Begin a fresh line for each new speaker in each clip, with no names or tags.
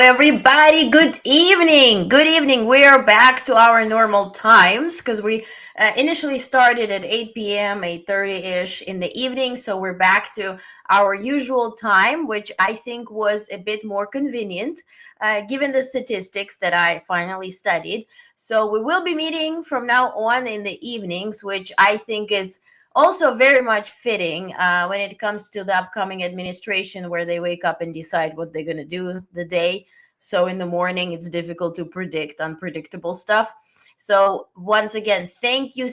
everybody. Good evening. Good evening. We are back to our normal times because we initially started at 8 p.m., 8:30-ish in the evening. So we're back to our usual time, which I think was a bit more convenient given the statistics that I finally studied. So we will be meeting from now on in the evenings, which I think is also very much fitting when it comes to the upcoming administration, where they wake up and decide what they're going to do the day. So in the morning, it's difficult to predict unpredictable stuff. So once again, thank you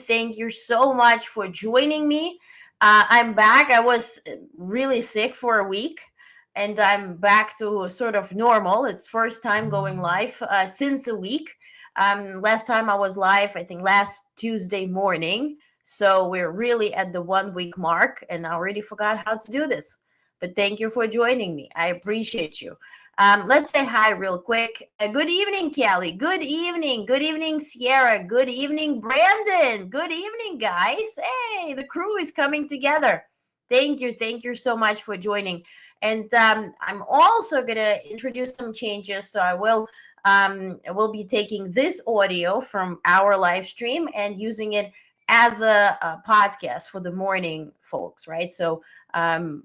so much for joining me. I'm back. I was really sick for a week, and I'm back to sort of normal. It's first time going live since a week. Last time I was live, I think last Tuesday morning. So we're really at the 1 week mark, and I already forgot how to do this. But thank you for joining me. I appreciate you. Let's say hi real quick. Good evening, Kelly. Good evening. Good evening, Sierra. Good evening, Brandon. Good evening, guys. Hey, the crew is coming together. Thank you. Thank you so much for joining. And I'm also going to introduce some changes. So I will be taking this audio from our live stream and using it as a podcast for the morning folks, right? So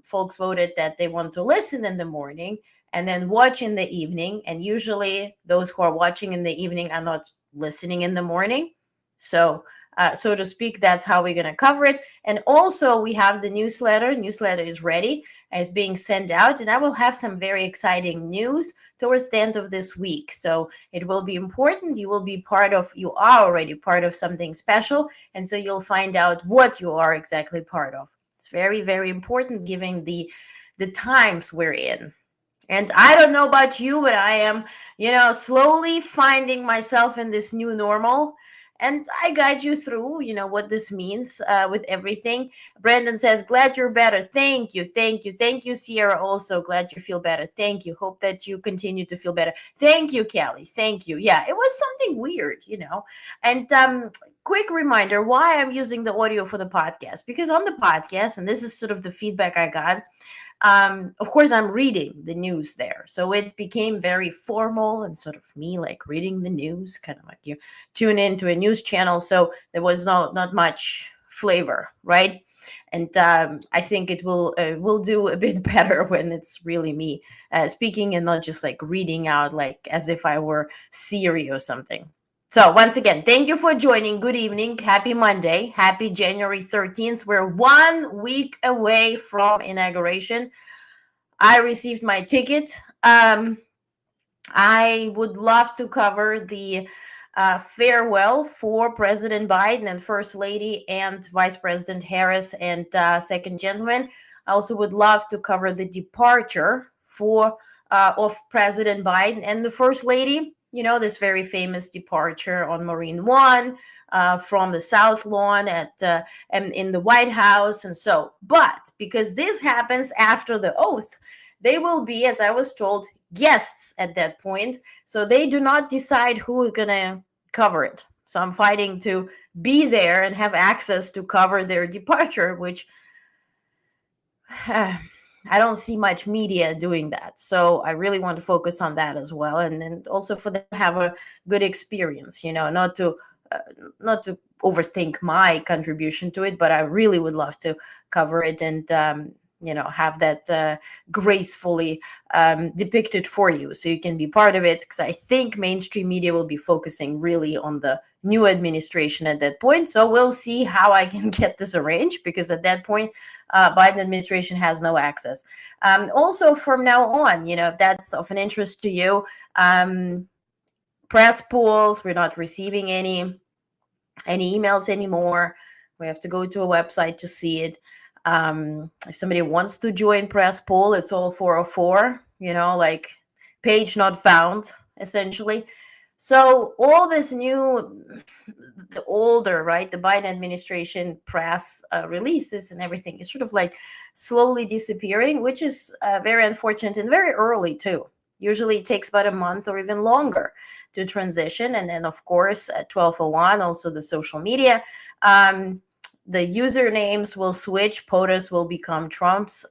folks voted that they want to listen in the morning and then watch in the evening. And usually those who are watching in the evening are not listening in the morning. So to speak, that's how we're going to cover it. And also we have the newsletter. Newsletter is ready, is being sent out, and I will have some very exciting news towards the end of this week. So it will be important. You are already part of something special. And so you'll find out what you are exactly part of. It's very, very important given the times we're in. And I don't know about you, but I am, slowly finding myself in this new normal. And I guide you through, what this means with everything. Brandon says, glad you're better. Thank you. Thank you. Thank you, Sierra. Also, glad you feel better. Thank you. Hope that you continue to feel better. Thank you, Kelly. Thank you. Yeah, it was something weird, And quick reminder why I'm using the audio for the podcast. Because on the podcast, and this is sort of the feedback I got, of course, I'm reading the news there. So it became very formal and sort of me like reading the news, kind of like you tune into a news channel. So there was not much flavor, right? And I think it will do a bit better when it's really me speaking and not just like reading out like as if I were Siri or something. So once again, thank you for joining. Good evening. Happy Monday. Happy January 13th. We're 1 week away from inauguration. I received my ticket. I would love to cover the farewell for President Biden and First Lady and Vice President Harris and Second Gentleman. I also would love to cover the departure of President Biden and the First Lady. This very famous departure on Marine One from the South Lawn and in the White House. But because this happens after the oath, they will be, as I was told, guests at that point. So they do not decide who is going to cover it. So I'm fighting to be there and have access to cover their departure, which I don't see much media doing that. So I really want to focus on that as well. And also for them to have a good experience, not to overthink my contribution to it, but I really would love to cover it and, have that gracefully depicted for you so you can be part of it. Because I think mainstream media will be focusing really on the new administration at that point. So we'll see how I can get this arranged, because at that point, Biden administration has no access. Also, from now on, if that's of an interest to you, press polls, we're not receiving any emails anymore. We have to go to a website to see it. If somebody wants to join press poll, it's all 404, like page not found, essentially. So all this the older, right, the Biden administration press releases and everything is sort of like slowly disappearing, which is very unfortunate and very early too. Usually it takes about a month or even longer to transition. And then, of course, at 12:01, also the social media. The usernames will switch. POTUS will become Trump's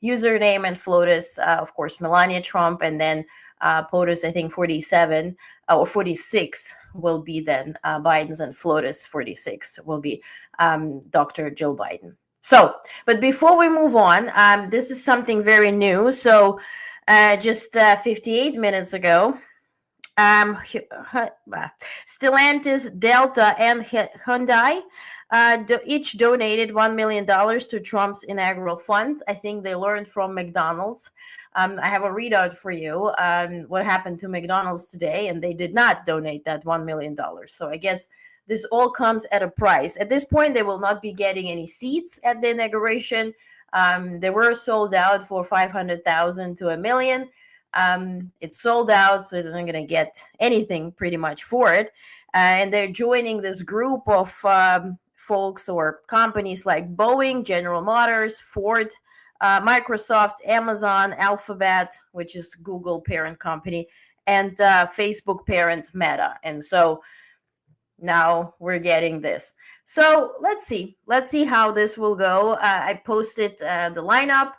username, and FLOTUS, of course, Melania Trump. And then POTUS, I think 47 or 46 will be then Biden's, and FLOTUS 46 will be Dr. Jill Biden. So, but before we move on, this is something very new. So, just 58 minutes ago, Stellantis, Delta, and Hyundai each donated $1 million to Trump's inaugural fund. I think they learned from McDonald's. I have a readout for you what happened to McDonald's today, and they did not donate that $1 million. So I guess this all comes at a price. At this point, they will not be getting any seats at the inauguration. They were sold out for 500,000 to 1 million. It's sold out, so they're not going to get anything pretty much for it. And they're joining this group of folks or companies like Boeing, General Motors, Ford, Microsoft, Amazon, Alphabet, which is Google parent company, and Facebook parent Meta. And so now we're getting this. So let's see how this will go. I posted the lineup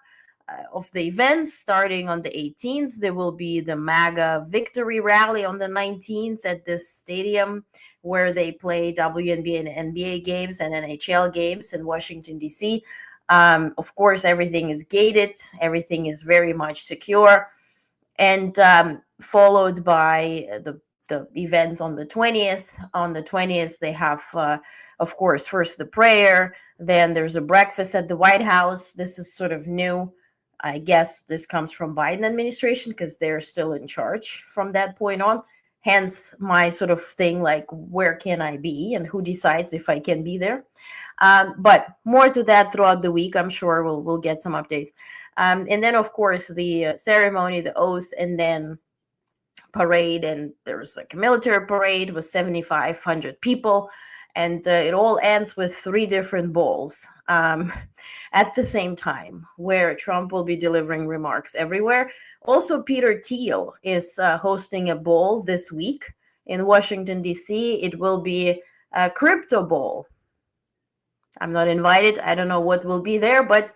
of the events starting on the 18th. There will be the MAGA victory rally on the 19th at this stadium where they play WNBA and NBA games and NHL games in Washington, D.C. Of course, everything is gated. Everything is very much secure. And followed by the events on the 20th. On the 20th, they have, of course, first the prayer. Then there's a breakfast at the White House. This is sort of new. I guess this comes from Biden administration because they're still in charge from that point on. Hence my sort of thing, like, where can I be and who decides if I can be there? But more to that throughout the week. I'm sure we'll get some updates. And then, of course, the ceremony, the oath, and then parade. And there was like a military parade with 7,500 people. And it all ends with 3 different balls at the same time, where Trump will be delivering remarks everywhere. Also, Peter Thiel is hosting a ball this week in Washington, D.C. It will be a crypto ball. I'm not invited. I don't know what will be there, but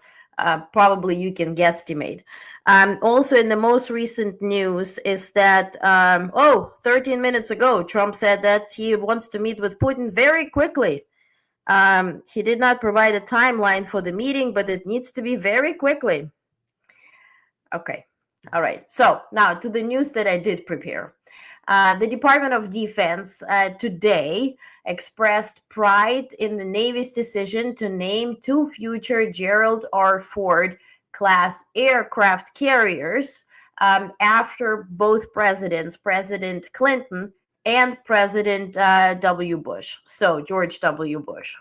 probably you can guesstimate. Also, in the most recent news is that, 13 minutes ago, Trump said that he wants to meet with Putin very quickly. He did not provide a timeline for the meeting, but it needs to be very quickly. Okay. All right. So now to the news that I did prepare. The Department of Defense today expressed pride in the Navy's decision to name 2 future Gerald R. Ford class aircraft carriers after both presidents, President Clinton and President W. Bush. So George W. Bush.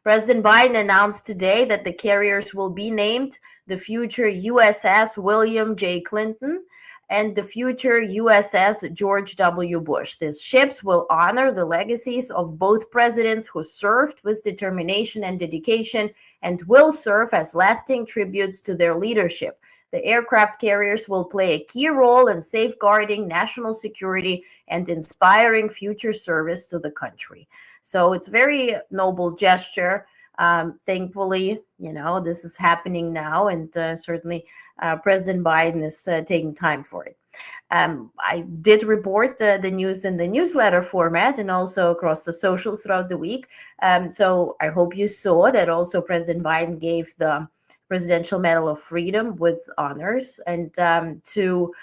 President Biden announced today that the carriers will be named the future USS William J. Clinton and the future USS George W. Bush. These ships will honor the legacies of both presidents who served with determination and dedication and will serve as lasting tributes to their leadership. The aircraft carriers will play a key role in safeguarding national security and inspiring future service to the country. So it's a very noble gesture. Thankfully, this is happening now, and certainly President Biden is taking time for it. I did report the news in the newsletter format and also across the socials throughout the week. So I hope you saw that also President Biden gave the Presidential Medal of Freedom with honors and to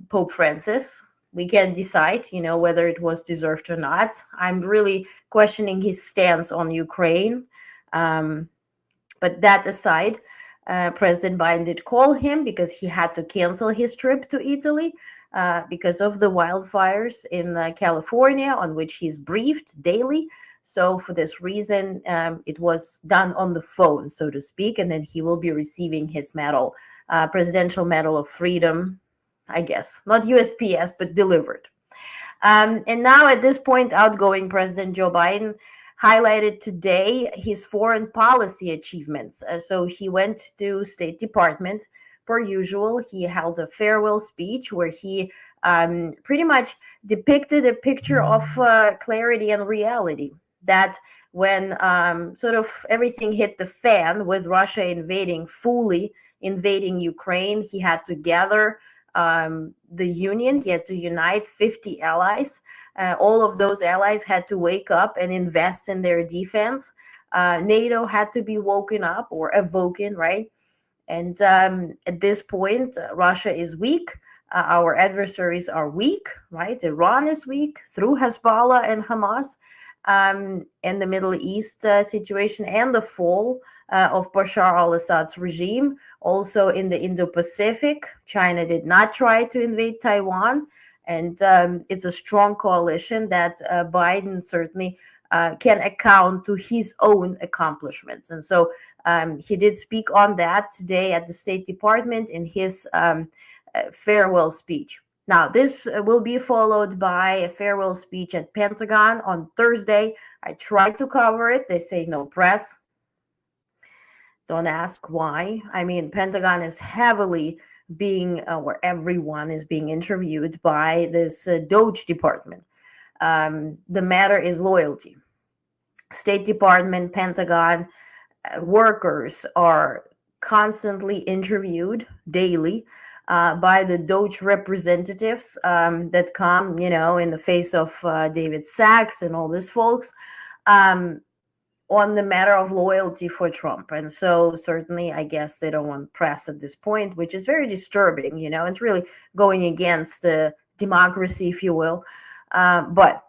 Pope Francis. We can decide, whether it was deserved or not. I'm really questioning his stance on Ukraine. But that aside, President Biden did call him because he had to cancel his trip to Italy because of the wildfires in California, on which he's briefed daily. So for this reason, it was done on the phone, so to speak, and then he will be receiving his medal, Presidential Medal of Freedom, I guess, not USPS, but delivered. And now at this point, outgoing President Joe Biden highlighted today his foreign policy achievements. So he went to State Department per usual. He held a farewell speech where he pretty much depicted a picture of clarity and reality. That when sort of everything hit the fan with Russia fully invading Ukraine, he had to gather the Union. He had to unite 50 allies. All of those allies had to wake up and invest in their defense. NATO had to be woken up or awoken, right? And at this point, Russia is weak. Our adversaries are weak, right? Iran is weak through Hezbollah and Hamas. And the Middle East situation and the fall of Bashar al-Assad's regime. Also in the Indo-Pacific, China did not try to invade Taiwan. And it's a strong coalition that Biden certainly can account to his own accomplishments. And so he did speak on that today at the State Department in his farewell speech. Now, this will be followed by a farewell speech at Pentagon on Thursday. I tried to cover it. They say no press. Don't ask why. I mean, Pentagon is heavily being, or everyone is being interviewed by this Doge department. The matter is loyalty. State Department, Pentagon workers are constantly interviewed daily by the Doge representatives that come, in the face of David Sachs and all these folks on the matter of loyalty for Trump. And so certainly, I guess they don't want press at this point, which is very disturbing. It's really going against the democracy, if you will. But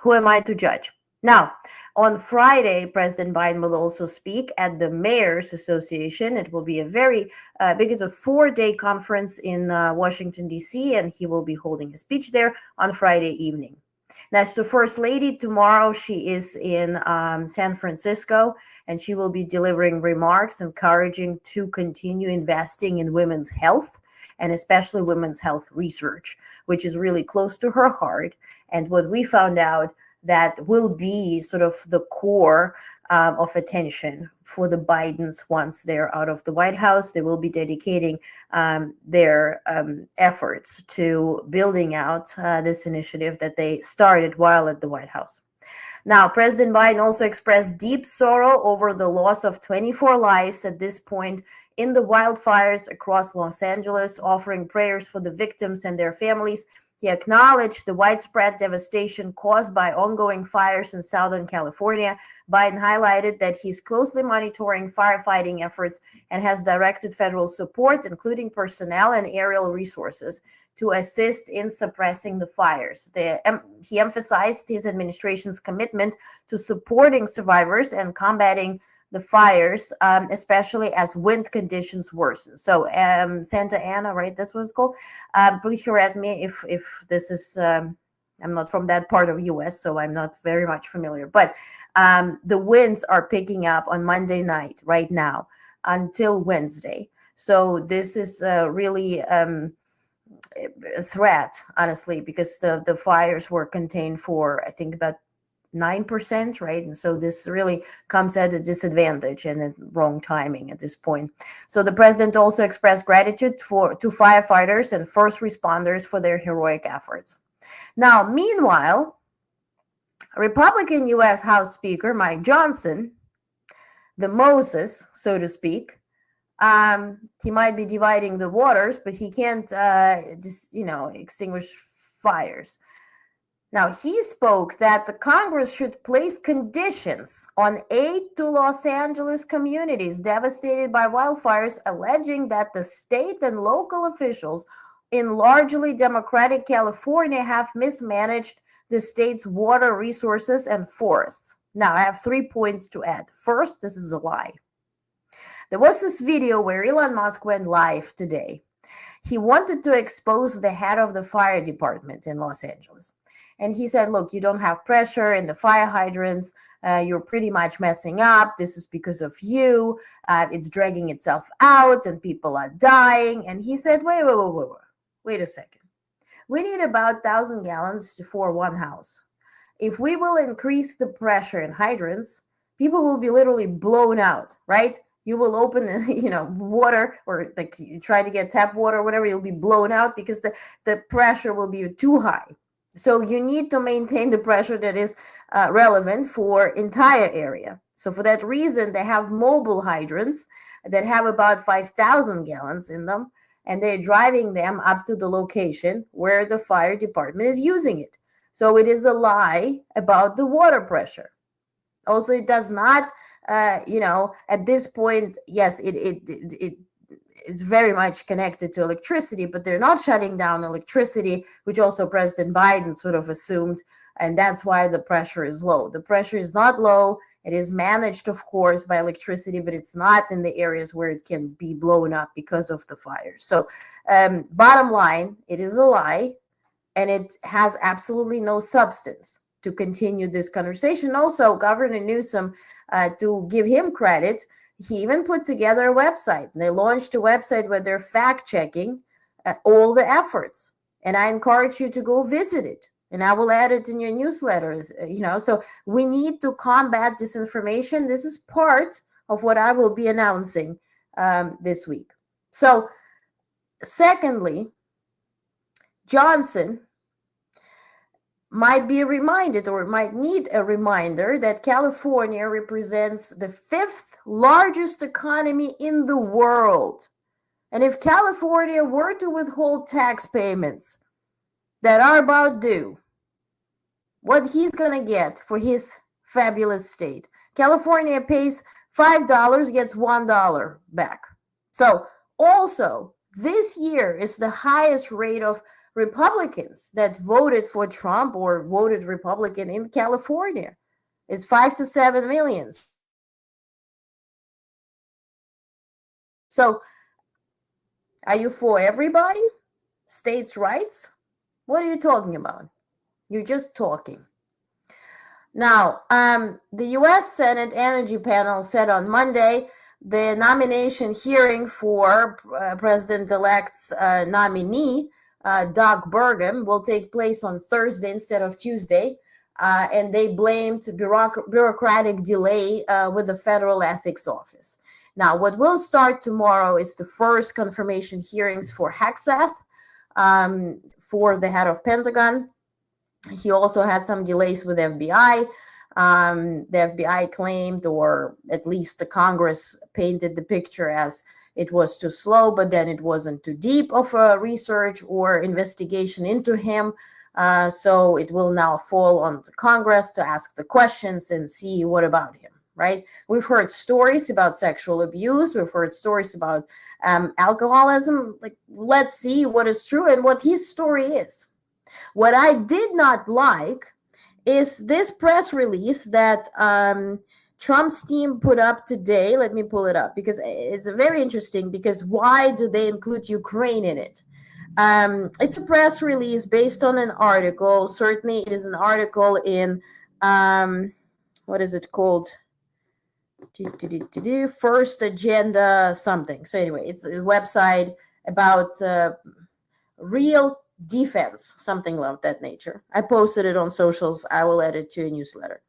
who am I to judge? Now, on Friday, President Biden will also speak at the Mayors Association. It will be a very big, it's a 4-day conference in Washington, D.C., and he will be holding a speech there on Friday evening. That's the First Lady. Tomorrow, she is in San Francisco, and she will be delivering remarks encouraging to continue investing in women's health, and especially women's health research, which is really close to her heart. And what we found out that will be sort of the core of attention for the Bidens once they're out of the White House. They will be dedicating their efforts to building out this initiative that they started while at the White House. Now, President Biden also expressed deep sorrow over the loss of 24 lives at this point in the wildfires across Los Angeles, offering prayers for the victims and their families. He acknowledged the widespread devastation caused by ongoing fires in Southern California. Biden highlighted that he's closely monitoring firefighting efforts and has directed federal support, including personnel and aerial resources, to assist in suppressing the fires. He emphasized his administration's commitment to supporting survivors and combating the fires, especially as wind conditions worsen. So Santa Ana, right? That's what it's called. Please correct me if this is, I'm not from that part of US, so I'm not very much familiar. But the winds are picking up on Monday night right now until Wednesday. So this is really a threat, honestly, because the fires were contained for, I think, about 9%, right? And so this really comes at a disadvantage and at wrong timing at this point. So the president also expressed gratitude to firefighters and first responders for their heroic efforts. Now, meanwhile, Republican U.S. House Speaker Mike Johnson, the Moses, so to speak, he might be dividing the waters, but he can't, extinguish fires. Now, he spoke that the Congress should place conditions on aid to Los Angeles communities devastated by wildfires, alleging that the state and local officials in largely Democratic California have mismanaged the state's water resources and forests. Now, I have 3 points to add. First, this is a lie. There was this video where Elon Musk went live today. He wanted to expose the head of the fire department in Los Angeles. And he said, look, you don't have pressure in the fire hydrants. You're pretty much messing up. This is because of you. It's dragging itself out and people are dying. And he said, wait a second. We need about 1,000 gallons for one house. If we will increase the pressure in hydrants, people will be literally blown out, right? You will open, water, or like you try to get tap water or whatever, you'll be blown out because the pressure will be too high. So you need to maintain the pressure that is relevant for entire area. So for that reason, they have mobile hydrants that have about 5,000 gallons in them. and they're driving them up to the location where the fire department is using it. So it is a lie about the water pressure. Also, it does not, at this point, yes, it is very much connected to electricity, but they're not shutting down electricity, which also President Biden sort of assumed, and that's why the pressure is low. The pressure is not low. It is managed, of course, by electricity, but it's not in the areas where it can be blown up because of the fires. So bottom line, it is a lie, and it has absolutely no substance to continue this conversation. Also, Governor Newsom, to give him credit, he even put together a website. They launched a website where they're fact-checking all the efforts. And I encourage you to go visit it. And I will add it in your newsletters. So we need to combat disinformation. This is part of what I will be announcing this week. So, secondly, Johnson might be reminded, or might need a reminder, that California represents the 5th largest economy in the world. And if California were to withhold tax payments that are about due, what he's going to get for his fabulous state. California pays $5, gets $1 back. So also, this year is the highest rate of Republicans that voted for Trump or voted Republican in California. Is 5 to 7 million. So are you for everybody? States' rights? What are you talking about? You're just talking. Now, the U.S. Senate Energy Panel said on Monday the nomination hearing for President-elect's nominee, Doug Burgum, will take place on Thursday instead of Tuesday, and they blamed bureaucratic delay with the Federal Ethics Office. Now, what will start tomorrow is the first confirmation hearings for Hegseth, for the head of Pentagon. He also had some delays with FBI. The FBI claimed, or at least the Congress painted the picture as it was too slow, but then it wasn't too deep of a research or investigation into him. So it will now fall on the Congress to ask the questions and see what about him, right? We've heard stories about sexual abuse. We've heard stories about alcoholism. Like, let's see what is true and what his story is. What I did not like is this press release that Trump's team put up today. Let me pull it up because it's very interesting, because why do they include Ukraine in it? It's a press release based on an article. Certainly it is an article in, what is it called? First Agenda something. So anyway, it's a website about real defense, something of that nature. I posted it on socials. I will add it to a newsletter.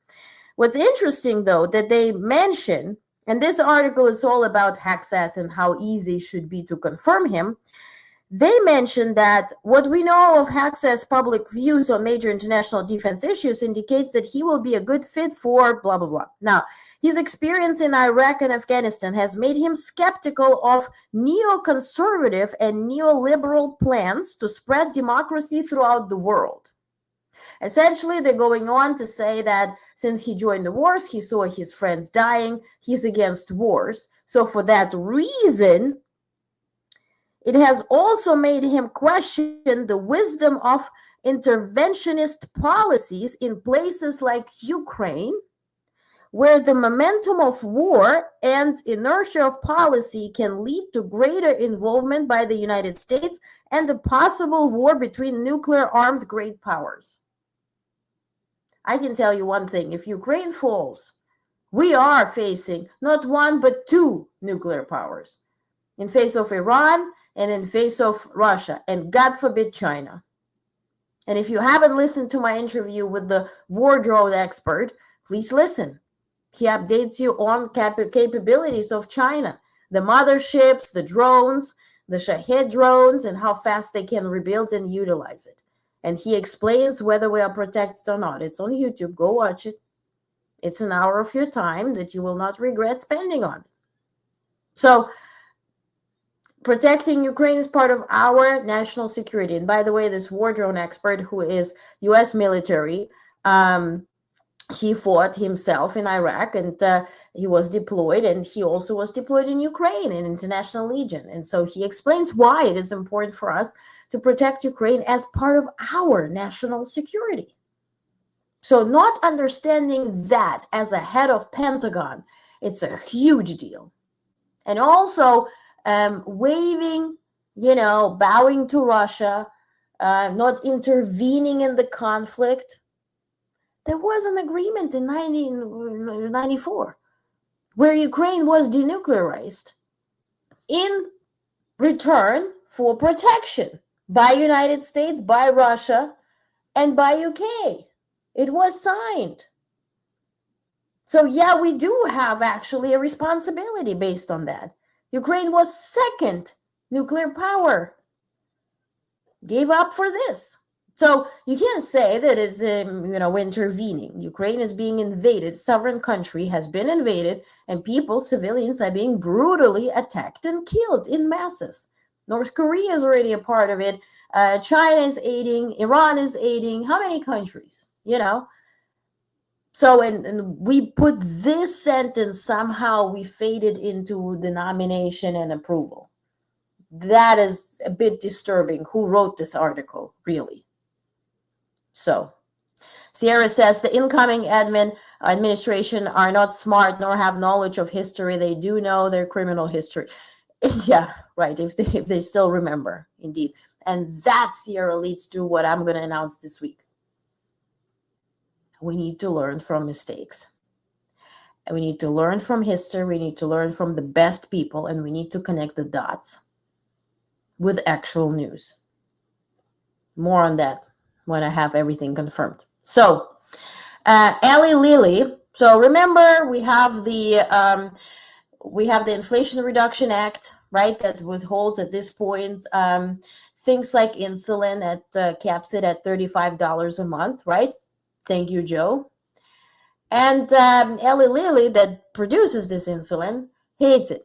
What's interesting, though, that they mention, and this article is all about Hegseth and how easy it should be to confirm him. They mention that what we know of Hegseth's public views on major international defense issues indicates that he will be a good fit for blah, blah, blah. Now, his experience in Iraq and Afghanistan has made him skeptical of neoconservative and neoliberal plans to spread democracy throughout the world. Essentially, they're going on to say that since he joined the wars, he saw his friends dying, he's against wars. So for that reason, it has also made him question the wisdom of interventionist policies in places like Ukraine, where the momentum of war and inertia of policy can lead to greater involvement by the United States and a possible war between nuclear-armed great powers. I can tell you one thing: if Ukraine falls, we are facing not one but two nuclear powers, in face of Iran and in face of Russia, and God forbid China. And if you haven't listened to my interview with the war drone expert, please listen. He updates you on capabilities of China, the motherships, the drones, the Shahed drones, and how fast they can rebuild and utilize it. And he explains whether we are protected or not. It's on YouTube. Go watch it. It's an hour of your time that you will not regret spending on it. So Protecting Ukraine is part of our national security. And by the way, this war drone expert, who is U.S. military, he fought himself in Iraq, and he was deployed, and he also was deployed in Ukraine in International Legion. And so he explains why it is important for us to protect Ukraine as part of our national security. So not understanding that as a head of Pentagon, it's a huge deal. And also waving, bowing to Russia, not intervening in the conflict. There was an agreement in 1994 where Ukraine was denuclearized in return for protection by United States, by Russia, and by UK. It was signed. So yeah, we do have actually a responsibility based on that. Ukraine was second nuclear power, gave up for this. So you can't say that it's intervening. Ukraine is being invaded. Sovereign country has been invaded, and people, civilians, are being brutally attacked and killed in masses. North Korea is already a part of it. China is aiding. Iran is aiding. How many countries? So, and we put this sentence, somehow we faded into denomination and approval. That is a bit disturbing. Who wrote this article, really? So, Sierra says the incoming administration are not smart nor have knowledge of history. They do know their criminal history. Yeah, right. If they still remember, indeed. And that, Sierra, leads to what I'm going to announce this week. We need to learn from mistakes. And we need to learn from history. We need to learn from the best people, and we need to connect the dots with actual news. More on that when I have everything confirmed. So, Eli Lilly. So remember, we have the Inflation Reduction Act, right? That withholds at this point things like insulin caps it at $35 a month, right? Thank you, Joe. And Eli Lilly, that produces this insulin, hates it,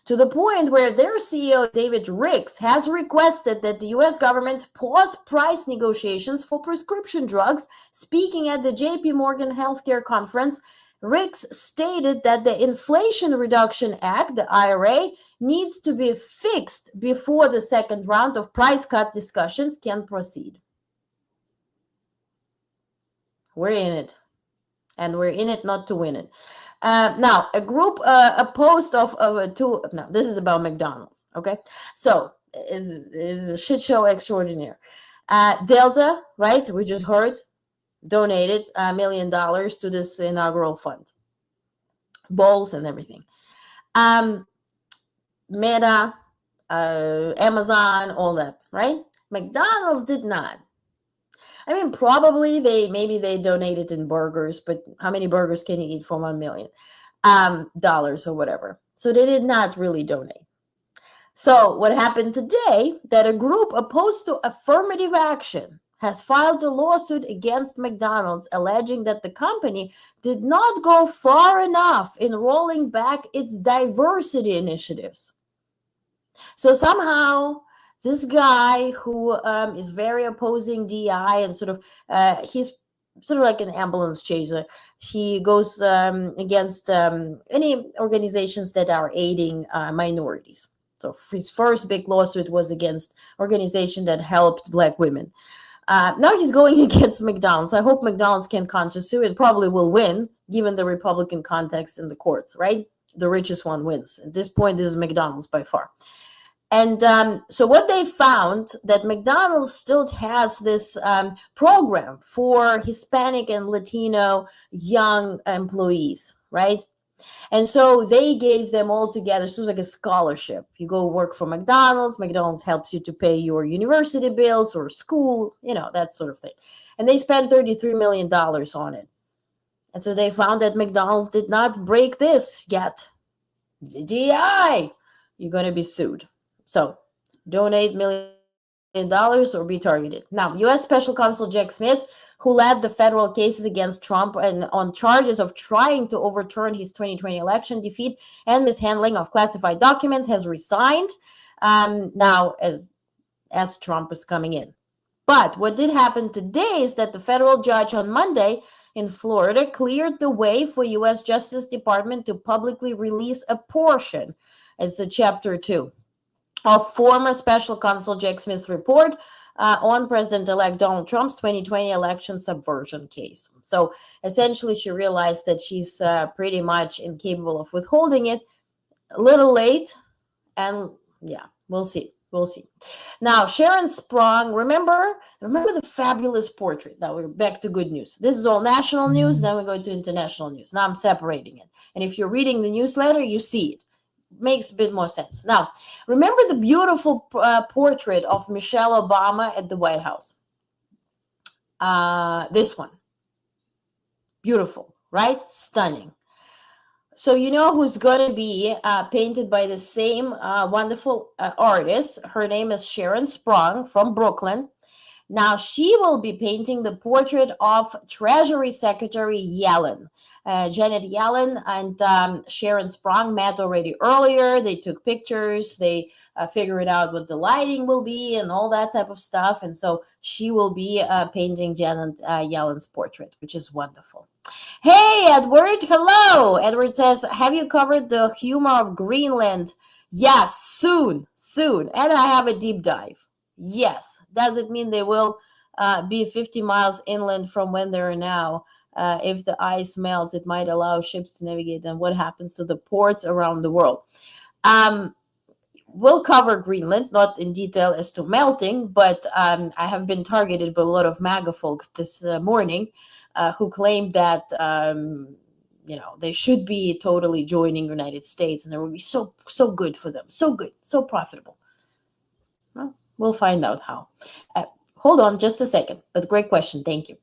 to the point where their CEO, David Ricks, has requested that the U.S. government pause price negotiations for prescription drugs. Speaking at the J.P. Morgan Healthcare Conference, Ricks stated that the Inflation Reduction Act, the IRA, needs to be fixed before the second round of price cut discussions can proceed. We're in it. And we're in it not to win it. Now, a group, a post of two, no, this is about McDonald's, okay? So, it's a shit show extraordinaire. Delta, right, we just heard, donated $1 million to this inaugural fund. Bowls and everything. Meta, Amazon, all that, right? McDonald's did not. I mean, probably maybe they donated in burgers, but how many burgers can you eat for $1 million dollars or whatever? So they did not really donate. So what happened today, that a group opposed to affirmative action has filed a lawsuit against McDonald's, alleging that the company did not go far enough in rolling back its diversity initiatives. So somehow this guy who is very opposing DEI and sort of, he's sort of like an ambulance chaser. He goes against any organizations that are aiding minorities. So his first big lawsuit was against organization that helped Black women. Now he's going against McDonald's. I hope McDonald's can countersue. It probably will win, given the Republican context in the courts, right? The richest one wins. At this point, this is McDonald's by far. And so what they found, that McDonald's still has this program for Hispanic and Latino young employees, right? And so they gave them all together, so it's like a scholarship. You go work for McDonald's. McDonald's helps you to pay your university bills or school, that sort of thing. And they spent $33 million on it. And so they found that McDonald's did not break this yet. DEI, you're going to be sued. So donate $1 million or be targeted. Now, U.S. Special Counsel Jack Smith, who led the federal cases against Trump and on charges of trying to overturn his 2020 election defeat and mishandling of classified documents, has resigned now as Trump is coming in. But what did happen today is that the federal judge on Monday in Florida cleared the way for U.S. Justice Department to publicly release a portion, it's a Chapter 2, of former Special Counsel Jack Smith's report on President-elect Donald Trump's 2020 election subversion case. So essentially, she realized that she's pretty much incapable of withholding it. A little late, and yeah, we'll see. We'll see. Now, Sharon Sprong, remember the fabulous portrait. Now we're back to good news. This is all national news, then we go to international news. Now I'm separating it. And if you're reading the newsletter, you see it. Makes a bit more sense. Now, remember the beautiful portrait of Michelle Obama at the White House? This one. Beautiful, right? Stunning. So you know who's going to be painted by the same wonderful artist. Her name is Sharon Sprong from Brooklyn. Now, she will be painting the portrait of Treasury Secretary Yellen. Janet Yellen and Sharon Sprong met already earlier. They took pictures. They figured out what the lighting will be and all that type of stuff. And so she will be painting Janet Yellen's portrait, which is wonderful. Hey, Edward. Hello. Edward says, have you covered the humor of Greenland? Yes, soon. And I have a deep dive. Yes. Does it mean they will be 50 miles inland from when they're now? If the ice melts, it might allow ships to navigate. And what happens to the ports around the world? We'll cover Greenland, not in detail as to melting, but I have been targeted by a lot of MAGA folks this morning who claimed that they should be totally joining the United States, and it would be so good for them, so good, so profitable. Well, we'll find out how. Hold on just a second, but great question. Thank you.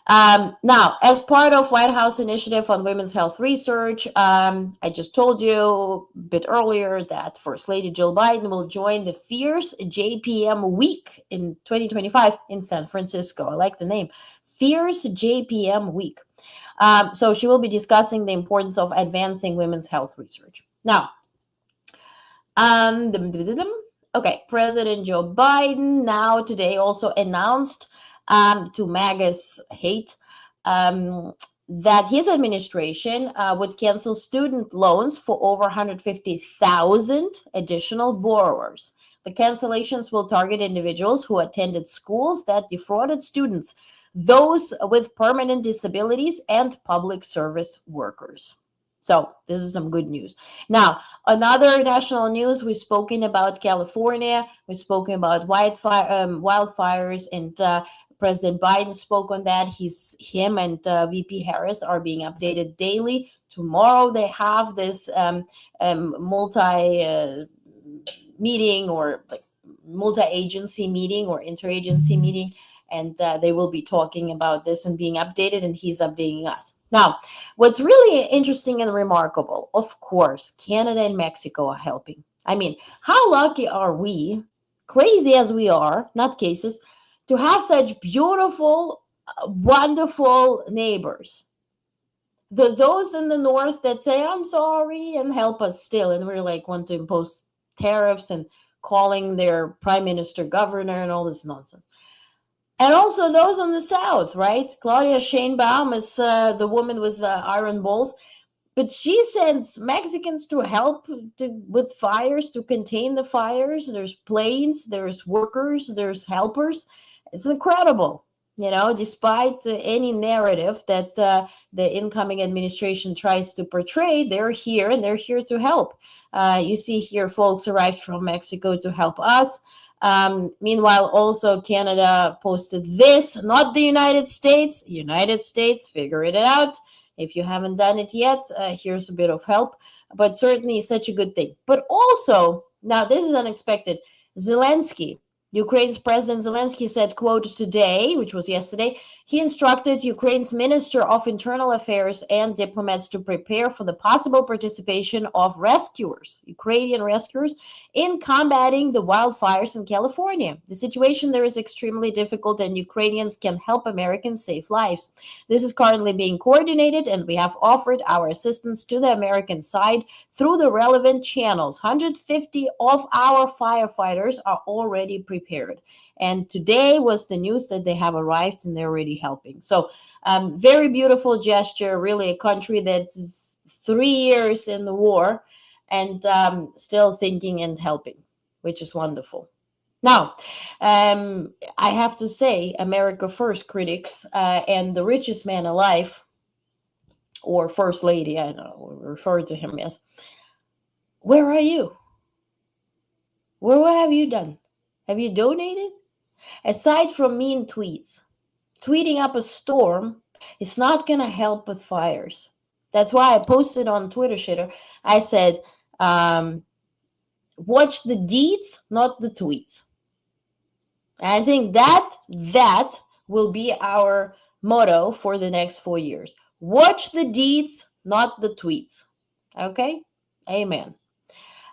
Now, as part of White House initiative on women's health research, I just told you a bit earlier that First Lady Jill Biden will join the Fierce JPM Week in 2025 in San Francisco. I like the name. Fierce JPM Week. So she will be discussing the importance of advancing women's health research. Now, okay, President Joe Biden now today also announced to MAGA's hate that his administration would cancel student loans for over 150,000 additional borrowers. The cancellations will target individuals who attended schools that defrauded students, those with permanent disabilities, and public service workers. So this is some good news. Now, another national news, we've spoken about California, we've spoken about wildfires, and President Biden spoke on that. Him and VP Harris are being updated daily. Tomorrow they have this meeting or like multi-agency meeting or interagency meeting, and they will be talking about this and being updated, and he's updating us. Now, what's really interesting and remarkable, of course, Canada and Mexico are helping. I mean, how lucky are we, crazy as we are, not cases, to have such beautiful, wonderful neighbors? Those in the north that say, I'm sorry, and help us still, and we're like, want to impose tariffs and calling their prime minister governor and all this nonsense. And also those on the south, right? Claudia Sheinbaum is the woman with iron balls, but she sends Mexicans to help with fires, to contain the fires. There's planes, there's workers, there's helpers. It's incredible, despite any narrative that the incoming administration tries to portray, they're here and they're here to help. You see here, folks arrived from Mexico to help us. Meanwhile, also Canada posted this, not the United States. United States, figure it out. If you haven't done it yet, here's a bit of help, but certainly such a good thing. But also, now this is unexpected, Zelensky Ukraine's President Zelensky said, quote, today, which was yesterday, he instructed Ukraine's Minister of Internal Affairs and diplomats to prepare for the possible participation of rescuers, Ukrainian rescuers, in combating the wildfires in California. The situation there is extremely difficult, and Ukrainians can help Americans save lives. This is currently being coordinated, and we have offered our assistance to the American side through the relevant channels. 150 of our firefighters are already prepared. And today was the news that they have arrived and they're already helping. So very beautiful gesture, really a country that's 3 years in the war and still thinking and helping, which is wonderful. Now, I have to say, America First critics and the richest man alive, or First Lady, I don't know, refer to him as, where are you? What have you done? Have you donated? Aside from mean tweets, tweeting up a storm is not going to help with fires. That's why I posted on Twitter Shitter. I said, watch the deeds, not the tweets. And I think that will be our motto for the next 4 years. Watch the deeds, not the tweets. Okay? Amen.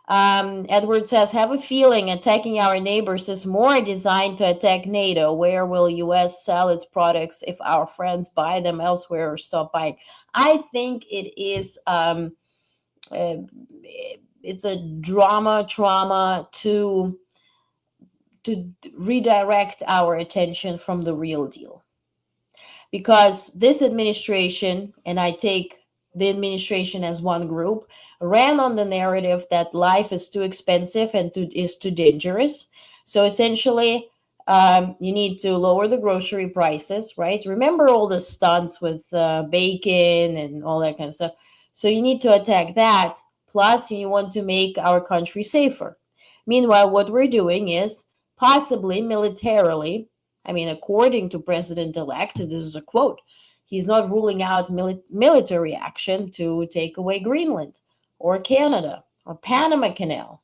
Edward says, have a feeling attacking our neighbors is more designed to attack NATO. Where will U.S. sell its products if our friends buy them elsewhere or stop buying? I think it is it's a trauma to redirect our attention from the real deal. Because this administration, and I take the administration as one group, ran on the narrative that life is too expensive and is too dangerous. So essentially, you need to lower the grocery prices, right? Remember all the stunts with bacon and all that kind of stuff. So you need to attack that. Plus, you want to make our country safer. Meanwhile, what we're doing is possibly militarily, I mean, according to President-elect, this is a quote, he's not ruling out military action to take away Greenland or Canada or Panama Canal,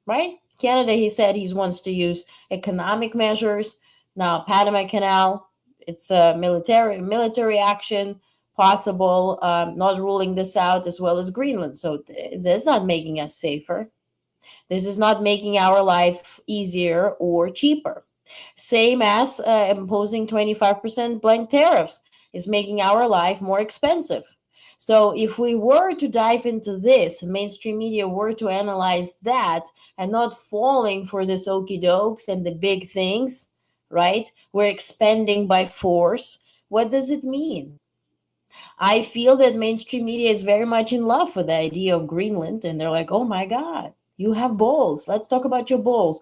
right? Canada, he said he wants to use economic measures. Now, Panama Canal, it's a military action possible, not ruling this out, as well as Greenland. So that's not making us safer. This is not making our life easier or cheaper. Same as imposing 25% blank tariffs is making our life more expensive. So if we were to dive into this, mainstream media were to analyze that and not falling for this okie dokes and the big things, right? We're expanding by force. What does it mean? I feel that mainstream media is very much in love with the idea of Greenland, and they're like, oh my God, you have balls. Let's talk about your balls.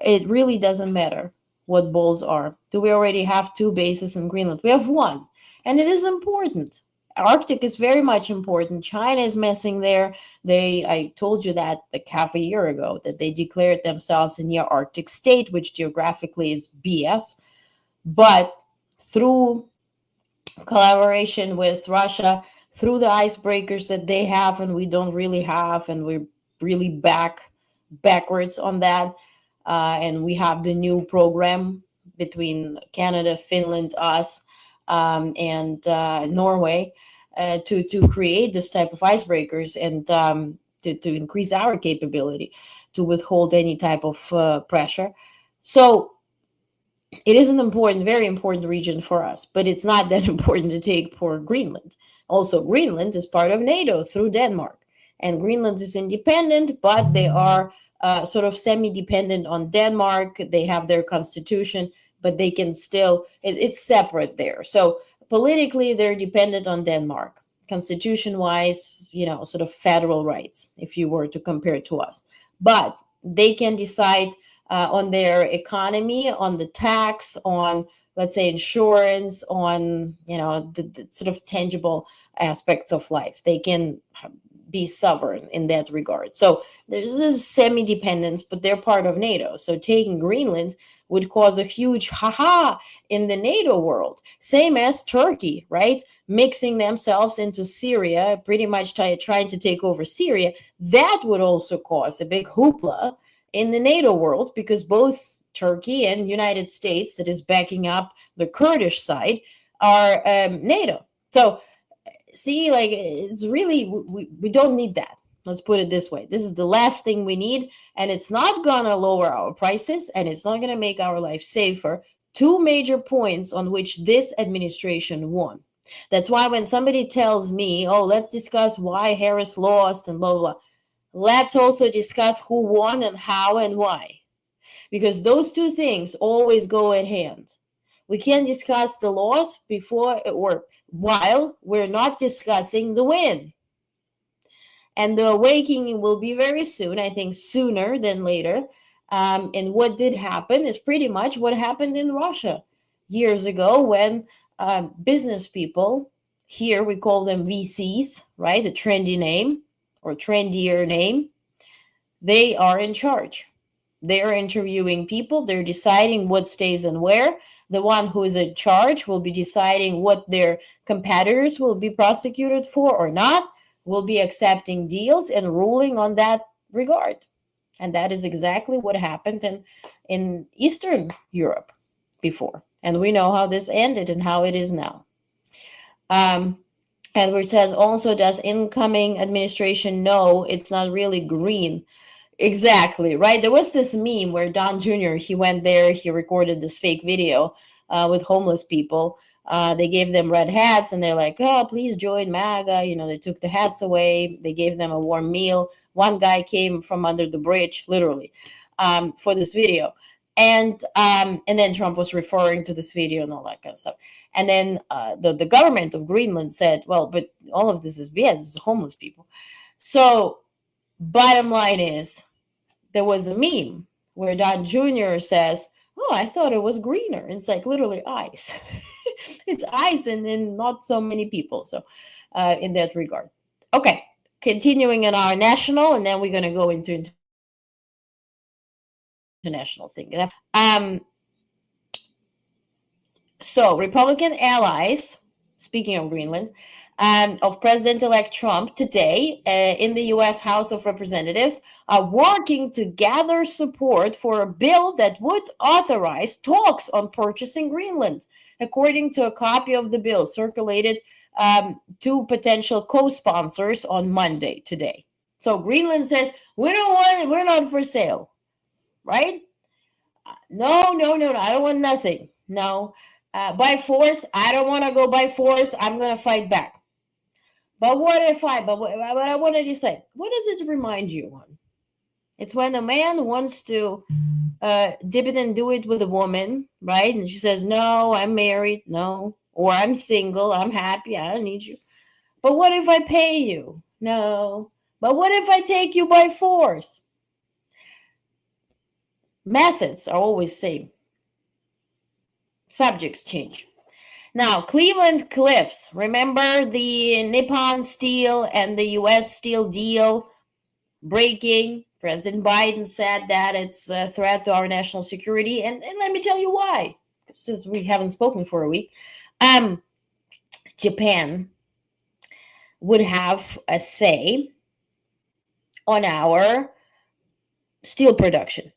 It really doesn't matter what balls are. Do we already have 2 bases in Greenland? We have 1, and it is important. Arctic is very much important. China is messing there. I told you that like half a year ago, that they declared themselves a near Arctic state, which geographically is BS. But through collaboration with Russia, through the icebreakers that they have and we don't really have, and we're really backwards on that. And we have the new program between Canada, Finland, us, and Norway to create this type of icebreakers and to increase our capability to withhold any type of pressure. So it is an important, very important region for us, but it's not that important to take for Greenland. Also, Greenland is part of NATO through Denmark, and Greenland is independent, but they are sort of semi-dependent on Denmark. They have their constitution, but they can still, it's separate there. So politically, they're dependent on Denmark. Constitution-wise, sort of federal rights, if you were to compare it to us. But they can decide on their economy, on the tax, on, let's say, insurance, on, the sort of tangible aspects of life. They can be sovereign in that regard. So there's this semi-dependence, but they're part of NATO. So taking Greenland would cause a huge ha-ha in the NATO world. Same as Turkey, right? Mixing themselves into Syria, pretty much trying to take over Syria. That would also cause a big hoopla in the NATO world, because both Turkey and United States, that is backing up the Kurdish side, are NATO. So see, like, it's really, we don't need that. Let's put it this way. This is the last thing we need, and it's not gonna lower our prices, and it's not gonna make our life safer. Two major points on which this administration won. That's why when somebody tells me, oh, let's discuss why Harris lost and blah, blah, blah, let's also discuss who won and how and why. Because those two things always go at hand. We can't discuss the loss before or while we're not discussing the win. And the awakening will be very soon, I think sooner than later. And what did happen is pretty much what happened in Russia years ago when business people, here we call them VCs, right? A trendy name or trendier name. They are in charge. They're interviewing people. They're deciding what stays and where. The one who is in charge will be deciding what their competitors will be prosecuted for or not, will be accepting deals and ruling on that regard. And that is exactly what happened in Eastern Europe before. And we know how this ended and how it is now. Edward says, also, does incoming administration know it's not really green? Exactly, right? There was this meme where Don Jr., he went there, he recorded this fake video with homeless people. They gave them red hats and they're like, oh, please join MAGA. You know, they took the hats away. They gave them a warm meal. One guy came from under the bridge, literally, for this video. And then Trump was referring to this video and all that kind of stuff. And then the government of Greenland said, well, but all of this is BS. This is homeless people. So bottom line is, there was a meme where Don Jr. says, oh, I thought it was greener. It's like literally ice. It's ice and then not so many people. So in that regard. Okay, continuing on our national, and then we're going to go into international thing. So Republican allies, speaking of Greenland, of President-elect Trump today in the U.S. House of Representatives are working to gather support for a bill that would authorize talks on purchasing Greenland, according to a copy of the bill circulated to potential co-sponsors on Monday today. So Greenland says, we don't want it, we're not for sale, right? No, I don't want nothing. No, by force, I don't want to go by force, I'm going to fight back. But what if I want to decide, what does it remind you on? It's when a man wants to dip it and do it with a woman, right? And she says, no, I'm married, no. Or I'm single, I'm happy, I don't need you. But what if I pay you? No. But what if I take you by force? Methods are always same. Subjects change. Now, Cleveland Cliffs, remember the Nippon Steel and the U.S. Steel deal breaking? President Biden said that it's a threat to our national security. And let me tell you why, since we haven't spoken for a week. Japan would have a say on our steel production.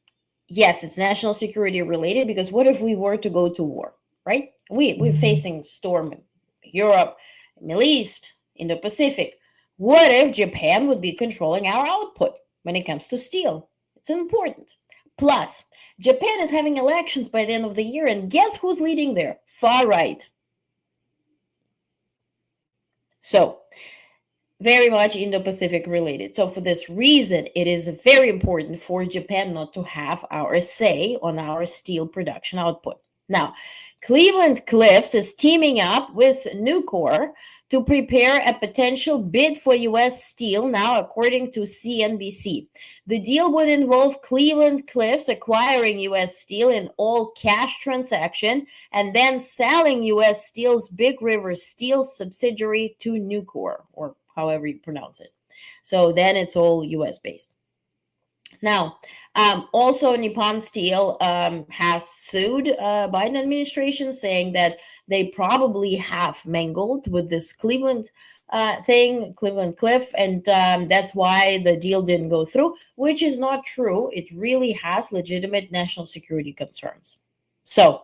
Yes, it's national security related, because what if we were to go to war, right? We're facing storm in Europe, Middle East, Indo-Pacific. What if Japan would be controlling our output when it comes to steel? It's important. Plus, Japan is having elections by the end of the year, and guess who's leading there? Far right. So, very much Indo-Pacific related. So for this reason, it is very important for Japan not to have our say on our steel production output. Now, Cleveland Cliffs is teaming up with Nucor to prepare a potential bid for U.S. steel now, according to CNBC. The deal would involve Cleveland Cliffs acquiring U.S. steel in all cash transaction and then selling U.S. Steel's Big River Steel subsidiary to Nucor, or however you pronounce it. So then it's all U.S. based. Now, also Nippon Steel has sued Biden administration, saying that they probably have mingled with this Cleveland thing, Cleveland Cliff, and that's why the deal didn't go through, which is not true. It really has legitimate national security concerns. So,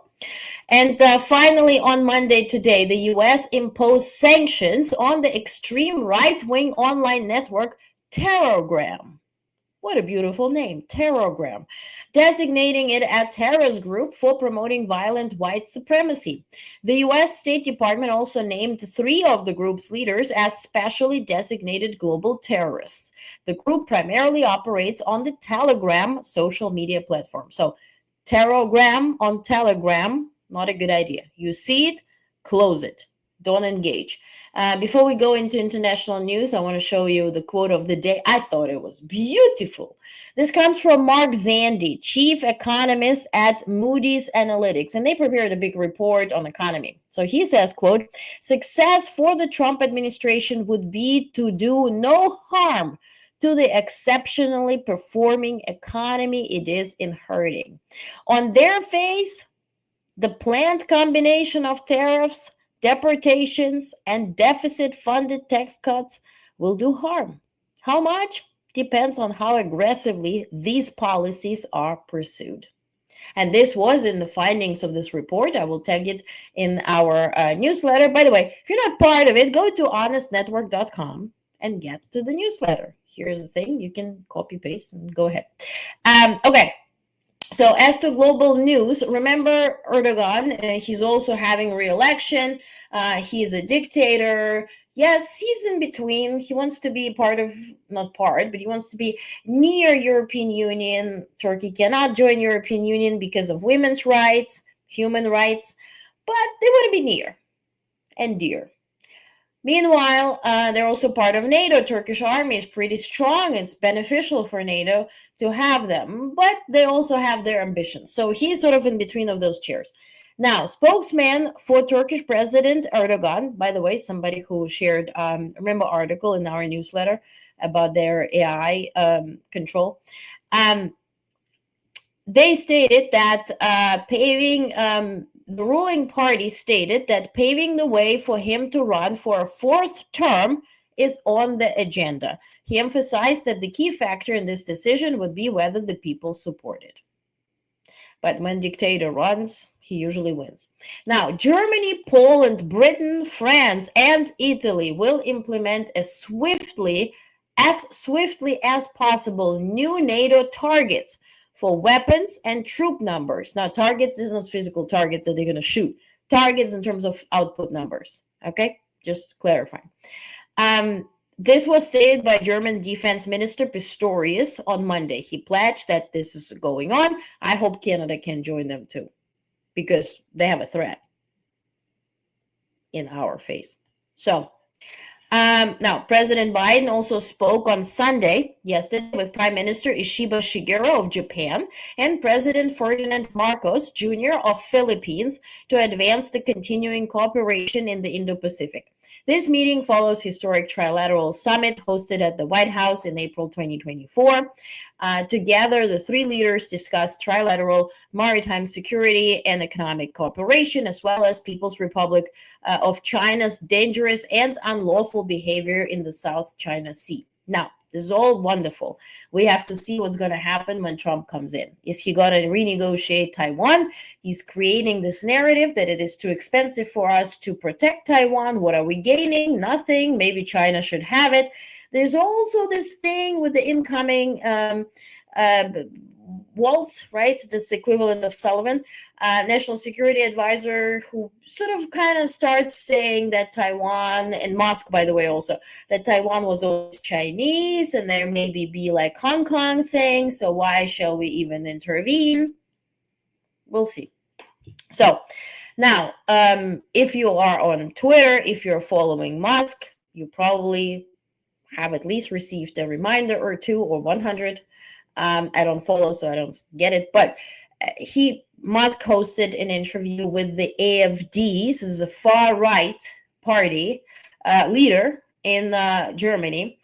and finally, on Monday today, the U.S. imposed sanctions on the extreme right-wing online network Terrorgram. What a beautiful name, Terrorgram, designating it a terrorist group for promoting violent white supremacy. The U.S. State Department also named 3 of the group's leaders as specially designated global terrorists. The group primarily operates on the Telegram social media platform. So, Terrorgram on Telegram, not a good idea. You see it, close it. Don't engage. Before we go into international news, I want to show you the quote of the day. I thought it was beautiful. This comes from Mark Zandi, chief economist at Moody's Analytics, and they prepared a big report on economy. So he says, quote, "Success for the Trump administration would be to do no harm to the exceptionally performing economy it is inheriting. On their face, the planned combination of tariffs, deportations, and deficit-funded tax cuts will do harm. How much? Depends on how aggressively these policies are pursued." And this was in the findings of this report. I will tag it in our newsletter. By the way, if you're not part of it, go to honestnetwork.com and get to the newsletter. Here's the thing. You can copy, paste, and go ahead. Okay. So as to global news, remember Erdogan, he's also having re-election. He's a dictator. Yes, he's in between. He wants to be not part, but he wants to be near European Union. Turkey cannot join European Union because of women's rights, human rights, but they want to be near and dear. Meanwhile, they're also part of NATO. Turkish army is pretty strong. It's beneficial for NATO to have them, but they also have their ambitions. So he's sort of in between of those chairs. Now, spokesman for Turkish President Erdogan, by the way, somebody who shared, remember article in our newsletter about their AI control. They stated that the ruling party stated that paving the way for him to run for a 4th term is on the agenda. He emphasized that the key factor in this decision would be whether the people support it. But when dictator runs, he usually wins. Now, Germany, Poland, Britain, France, and Italy will implement as swiftly as possible new NATO targets for weapons and troop numbers. Now, targets is not physical targets that they're going to shoot. Targets in terms of output numbers. Okay? Just clarifying. This was stated by German Defense Minister Pistorius on Monday. He pledged that this is going on. I hope Canada can join them too, because they have a threat in our face. So, now, President Biden also spoke on Sunday, yesterday, with Prime Minister Ishiba Shigeru of Japan and President Ferdinand Marcos Jr. of Philippines to advance the continuing cooperation in the Indo-Pacific. This meeting follows historic trilateral summit hosted at the White House in April 2024. Together, the 3 leaders discussed trilateral maritime security and economic cooperation, as well as People's Republic of China's dangerous and unlawful behavior in the South China Sea. Now, this is all wonderful. We have to see what's going to happen when Trump comes in. Is he going to renegotiate Taiwan? He's creating this narrative that it is too expensive for us to protect Taiwan. What are we gaining? Nothing. Maybe China should have it. There's also this thing with the incoming Waltz, right? This equivalent of Sullivan, national security advisor, who sort of kind of starts saying that Taiwan, and Musk, by the way, also, that Taiwan was always Chinese and there maybe be like Hong Kong thing. So why shall we even intervene? We'll see. So now, if you are on Twitter, if you're following Musk, you probably have at least received a reminder or 2 or 100. I don't follow, so I don't get it. But Musk hosted an interview with the AfD. This is a far-right party leader in Germany.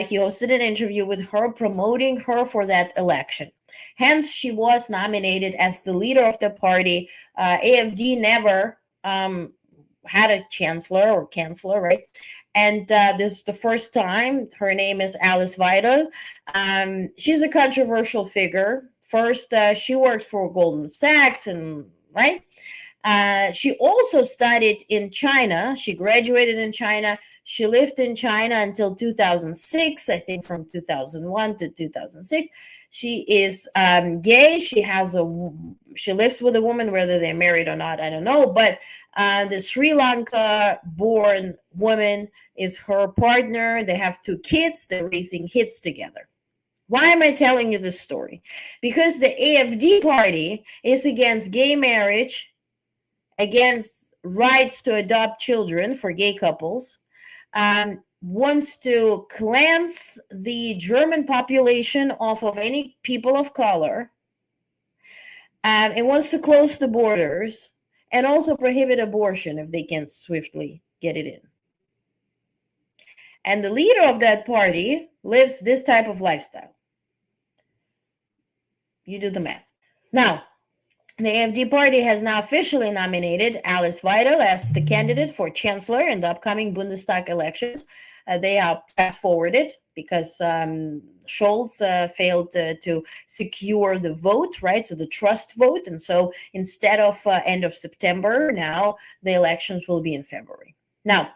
He hosted an interview with her, promoting her for that election. Hence, she was nominated as the leader of the party. AfD never had a chancellor, right? And this is the first time. Her name is Alice Weidel. She's a controversial figure. First, she worked for Goldman Sachs, and right. She also studied in China. She graduated in China. She lived in China until 2006, I think from 2001 to 2006. She is gay. She lives with a woman, whether they're married or not, I don't know. But the Sri Lanka-born woman is her partner. They have 2 kids. They're raising kids together. Why am I telling you this story? Because the AFD party is against gay marriage, against rights to adopt children for gay couples, wants to cleanse the German population off of any people of color. It wants to close the borders and also prohibit abortion if they can swiftly get it in. And the leader of that party lives this type of lifestyle. You do the math. Now, the AfD party has now officially nominated Alice Weidel as the candidate for chancellor in the upcoming Bundestag elections. They are fast-forwarded because Scholz failed to secure the vote, right? So the trust vote. And so instead of end of September, now the elections will be in February. Now,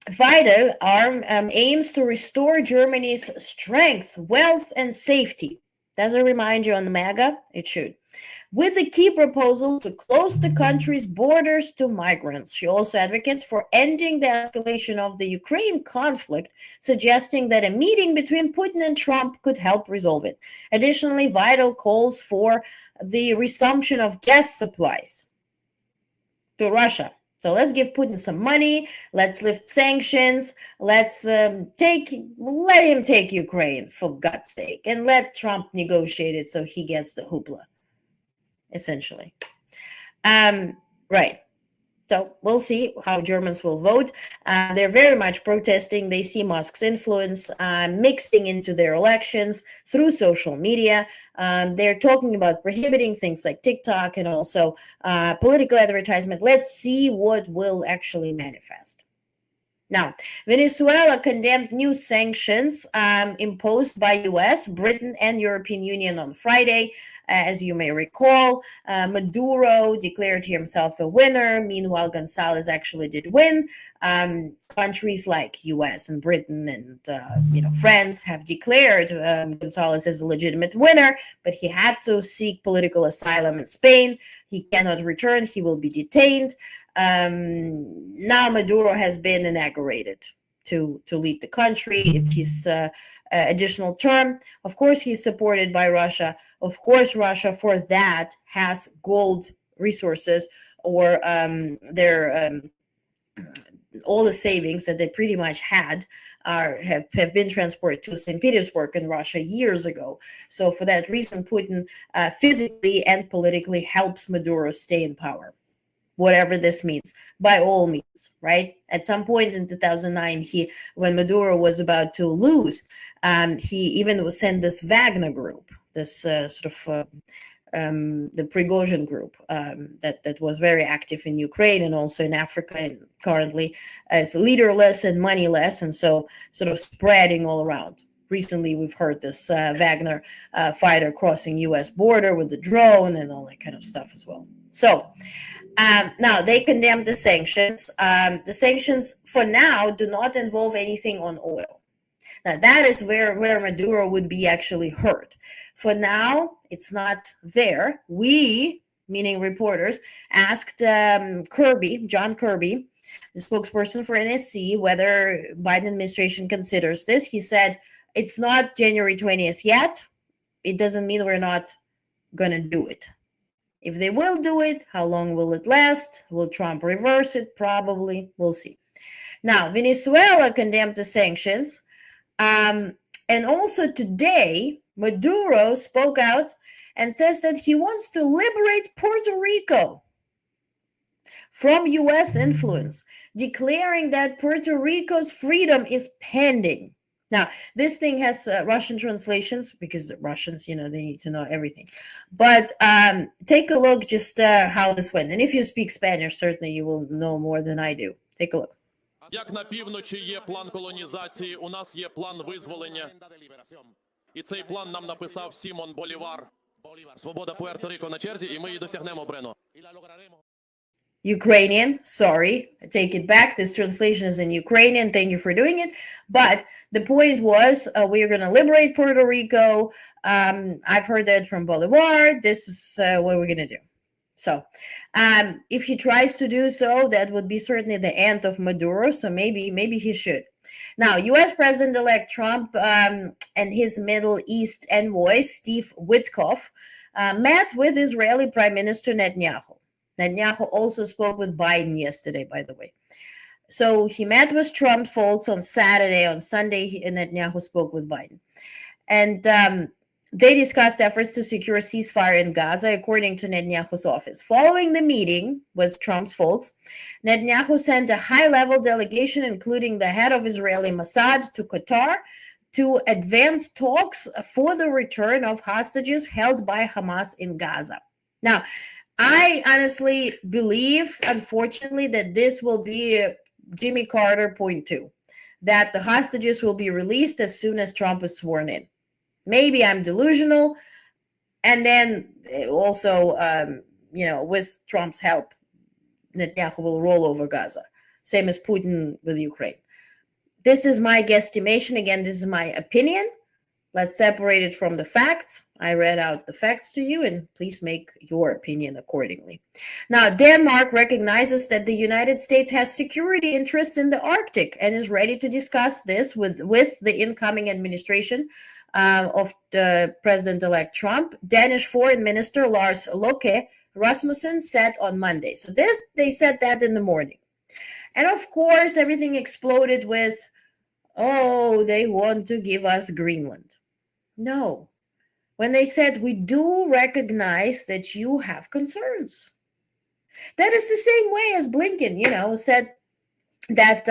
Weidel aims to restore Germany's strength, wealth, and safety. Does it remind you on the MAGA? It should. With the key proposal to close the country's borders to migrants. She also advocates for ending the escalation of the Ukraine conflict, suggesting that a meeting between Putin and Trump could help resolve it. Additionally, Weidel calls for the resumption of gas supplies to Russia. So let's give Putin some money. Let's lift sanctions. Let's let him take Ukraine, for God's sake, and let Trump negotiate it so he gets the hoopla, essentially. Right. So we'll see how Germans will vote. They're very much protesting. They see Musk's influence mixing into their elections through social media. They're talking about prohibiting things like TikTok and also political advertisement. Let's see what will actually manifest. Now, Venezuela condemned new sanctions imposed by US, Britain, and European Union on Friday. As you may recall, Maduro declared himself a winner. Meanwhile, Gonzalez actually did win. Countries like US and Britain and France have declared Gonzalez as a legitimate winner, but he had to seek political asylum in Spain. He cannot return. He will be detained. Now Maduro has been inaugurated to lead the country. It's his additional term. Of course, he's supported by Russia. Of course, Russia for that has gold resources or all the savings that they pretty much had have been transported to St. Petersburg in Russia years ago. So for that reason, Putin physically and politically helps Maduro stay in power, whatever this means, by all means, right? At some point in 2009, when Maduro was about to lose, he even was sent this Wagner group, this the Prigozhin group that was very active in Ukraine and also in Africa, and currently is leaderless and moneyless, and so sort of spreading all around. Recently, we've heard this Wagner fighter crossing U.S. border with the drone and all that kind of stuff as well. So now they condemned the sanctions. The sanctions for now do not involve anything on oil. Now that is where Maduro would be actually hurt. For now, it's not there. We, meaning reporters, asked John Kirby, the spokesperson for NSC, whether Biden administration considers this. He said, it's not January 20th yet. It doesn't mean we're not going to do it. If they will do it, how long will it last? Will Trump reverse it? Probably. We'll see. Now, Venezuela condemned the sanctions. And also today, Maduro spoke out and says that he wants to liberate Puerto Rico from U.S. influence, declaring that Puerto Rico's freedom is pending. Now, this thing has Russian translations because Russians, they need to know everything. But take a look just how this went. And if you speak Spanish, certainly you will know more than I do. Take a look.
Як на півночі є план колонізації, у нас є план визволення. І цей план нам написав Сімон Болівар. Свобода Пуерто-Рико на черзі, і ми її досягнемо, Брено.
Ukrainian, sorry, I take it back. This translation is in Ukrainian. Thank you for doing it. But the point was we are going to liberate Puerto Rico. I've heard that from Bolivar. This is what we're going to do. So if he tries to do so, that would be certainly the end of Maduro. So maybe he should. Now, U.S. President-elect Trump and his Middle East envoy, Steve Witkoff, met with Israeli Prime Minister Netanyahu. Netanyahu also spoke with Biden yesterday, by the way. So he met with Trump folks on Saturday. On Sunday, Netanyahu spoke with Biden. And they discussed efforts to secure a ceasefire in Gaza, according to Netanyahu's office. Following the meeting with Trump's folks, Netanyahu sent a high-level delegation, including the head of Israeli Mossad, to Qatar to advance talks for the return of hostages held by Hamas in Gaza. Now, I honestly believe, unfortunately, that this will be Jimmy Carter point 2, that the hostages will be released as soon as Trump is sworn in. Maybe I'm delusional. And then also, with Trump's help, Netanyahu will roll over Gaza, same as Putin with Ukraine. This is my guesstimation. Again, this is my opinion. Let's separate it from the facts. I read out the facts to you, and please make your opinion accordingly. Now, Denmark recognizes that the United States has security interests in the Arctic and is ready to discuss this with the incoming administration of the President-elect Trump. Danish Foreign Minister Lars Løkke Rasmussen said on Monday. So they said that in the morning. And of course, everything exploded with, oh, they want to give us Greenland. No. When they said, we do recognize that you have concerns. That is the same way as Blinken, said that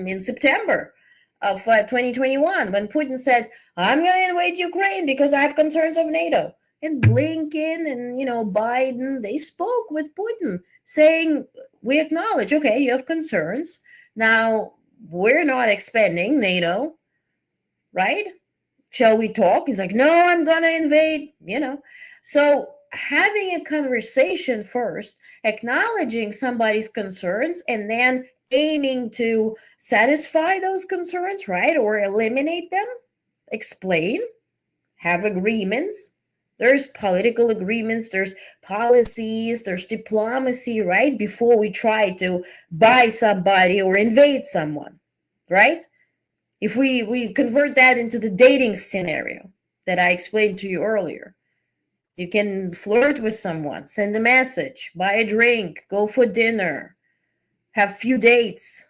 in September of 2021, when Putin said, I'm going to invade Ukraine because I have concerns of NATO. And Blinken and, Biden, they spoke with Putin saying, we acknowledge, okay, you have concerns. Now, we're not expanding NATO, right? Shall we talk? He's like, no, I'm going to invade, So having a conversation first, acknowledging somebody's concerns, and then aiming to satisfy those concerns, right? Or eliminate them, explain, have agreements. There's political agreements, there's policies, there's diplomacy, right? Before we try to buy somebody or invade someone, right? If we convert that into the dating scenario that I explained to you earlier, you can flirt with someone, send a message, buy a drink, go for dinner, have few dates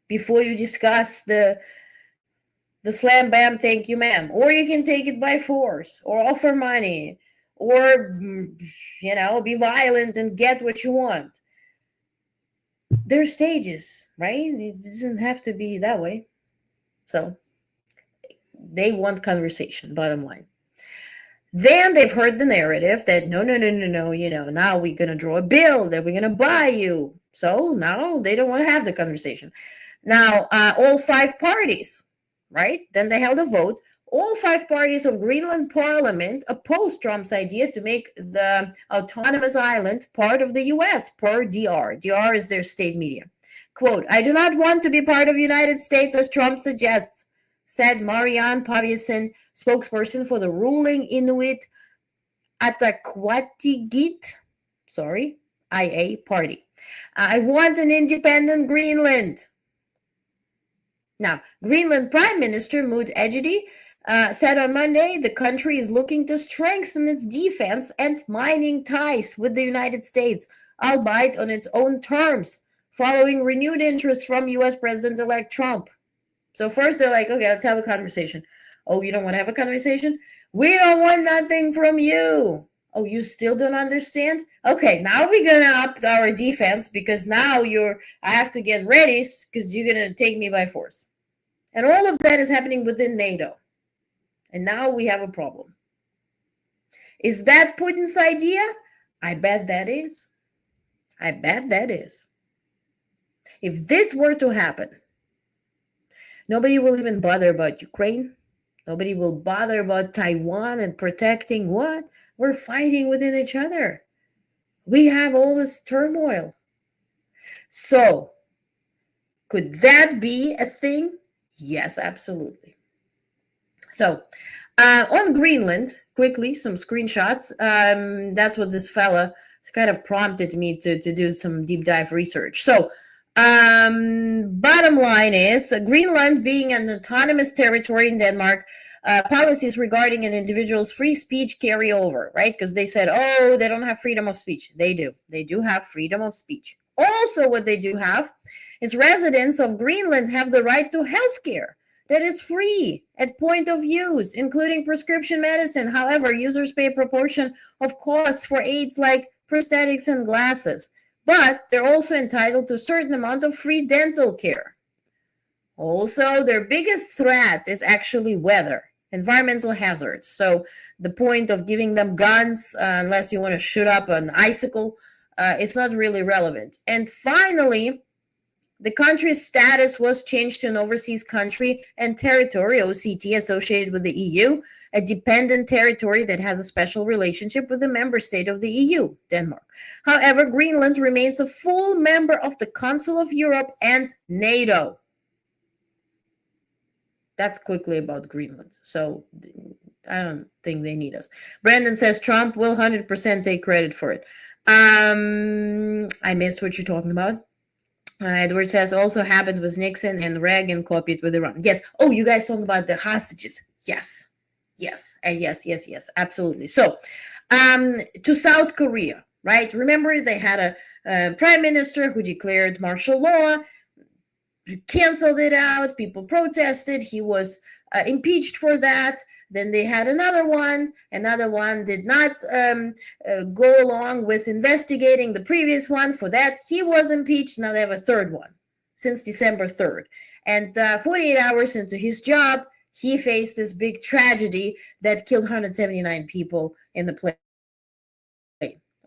before you discuss the slam bam thank you ma'am, or you can take it by force or offer money or be violent and get what you want. There's stages, right? It doesn't have to be that way. So they want conversation, bottom line. Then they've heard the narrative that no, now we're going to draw a bill that we're going to buy you. So now they don't want to have the conversation. Now, all 5 parties, right? Then they held a vote. All 5 parties of Greenland Parliament opposed Trump's idea to make the autonomous island part of the U.S. per DR. DR is their state media. Quote, I do not want to be part of the United States as Trump suggests, said Marianne Paviasen, spokesperson for the ruling Inuit Ataqatigiit, IA party. I want an independent Greenland. Now, Greenland Prime Minister Maud Ejedi said on Monday the country is looking to strengthen its defense and mining ties with the United States, albeit on its own terms, following renewed interest from U.S. President-elect Trump. So first they're like, okay, let's have a conversation. Oh, you don't want to have a conversation? We don't want nothing from you. Oh, you still don't understand? Okay, now we're going to up our defense because now I have to get ready because you're going to take me by force. And all of that is happening within NATO. And now we have a problem. Is that Putin's idea? I bet that is. If this were to happen, Nobody will even bother about Ukraine. Nobody will bother about Taiwan and protecting what? We're fighting within each other. We have all this turmoil. So, could that be a thing? Yes, absolutely. So, on Greenland, quickly, some screenshots. That's what this fella kind of prompted me to do some deep dive research. So, bottom line is Greenland being an autonomous territory in Denmark, policies regarding an individual's free speech carry over, right? Because they said, oh, they don't have freedom of speech. They do. They do have freedom of speech. Also, what they do have is residents of Greenland have the right to health care that is free at point of use, including prescription medicine. However, users pay a proportion of costs for aids like prosthetics and glasses, but they're also entitled to a certain amount of free dental care. Also, their biggest threat is actually weather, environmental hazards. So the point of giving them guns, unless you want to shoot up an icicle, it's not really relevant. And finally, the country's status was changed to an overseas country and territory, OCT, associated with the EU, a dependent territory that has a special relationship with the member state of the EU, Denmark. However, Greenland remains a full member of the Council of Europe and NATO. That's quickly about Greenland. So I don't think they need us. Brandon says Trump will 100% take credit for it. I missed what you're talking about. Edward says also happened with Nixon and Reagan copied with Iran. Yes. Oh, you guys talking about the hostages? Yes. Yes. Yes. Absolutely. So, to South Korea, right? Remember they had a prime minister who declared martial law, canceled it out. People protested. He was impeached for that. Then they had another one. Another one did not go along with investigating the previous one. For that, he was impeached. Now they have a third one since December 3rd. And 48 hours into his job, he faced this big tragedy that killed 179 people in the plane.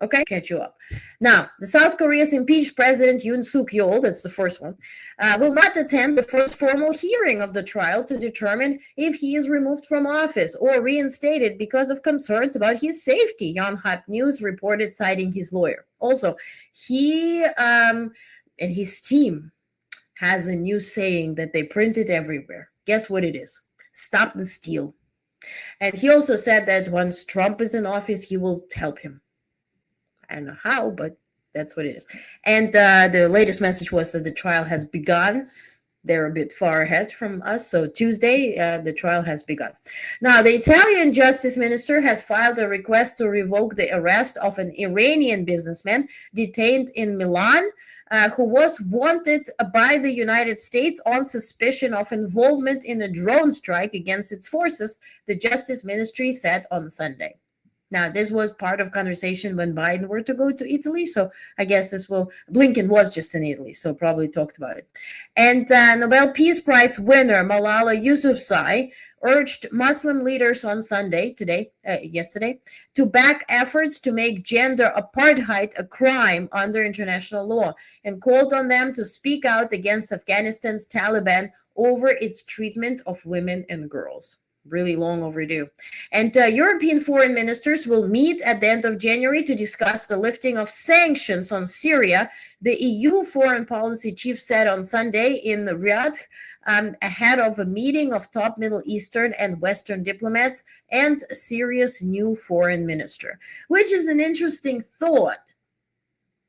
Okay, catch you up. Now, the South Korea's impeached President Yoon Suk-yeol, that's the first one, will not attend the first formal hearing of the trial to determine if he is removed from office or reinstated because of concerns about his safety, Yonhap News reported, citing his lawyer. Also, he and his team has a new saying that they printed everywhere. Guess what it is? Stop the steal. And he also said that once Trump is in office, he will help him. I don't know how, but that's what it is. And the latest message was that the trial has begun. They're a bit far ahead from us. So Tuesday, the trial has begun. Now, the Italian justice minister has filed a request to revoke the arrest of an Iranian businessman detained in Milan, who was wanted by the United States on suspicion of involvement in a drone strike against its forces, the justice ministry said on Sunday. Now, this was part of conversation when Biden were to go to Italy. So I guess Blinken was just in Italy, so probably talked about it. And Nobel Peace Prize winner Malala Yousafzai urged Muslim leaders on yesterday, to back efforts to make gender apartheid a crime under international law and called on them to speak out against Afghanistan's Taliban over its treatment of women and girls. Really long overdue. And European foreign ministers will meet at the end of January to discuss the lifting of sanctions on Syria, the EU foreign policy chief said on Sunday in Riyadh, ahead of a meeting of top Middle Eastern and Western diplomats and Syria's new foreign minister, which is an interesting thought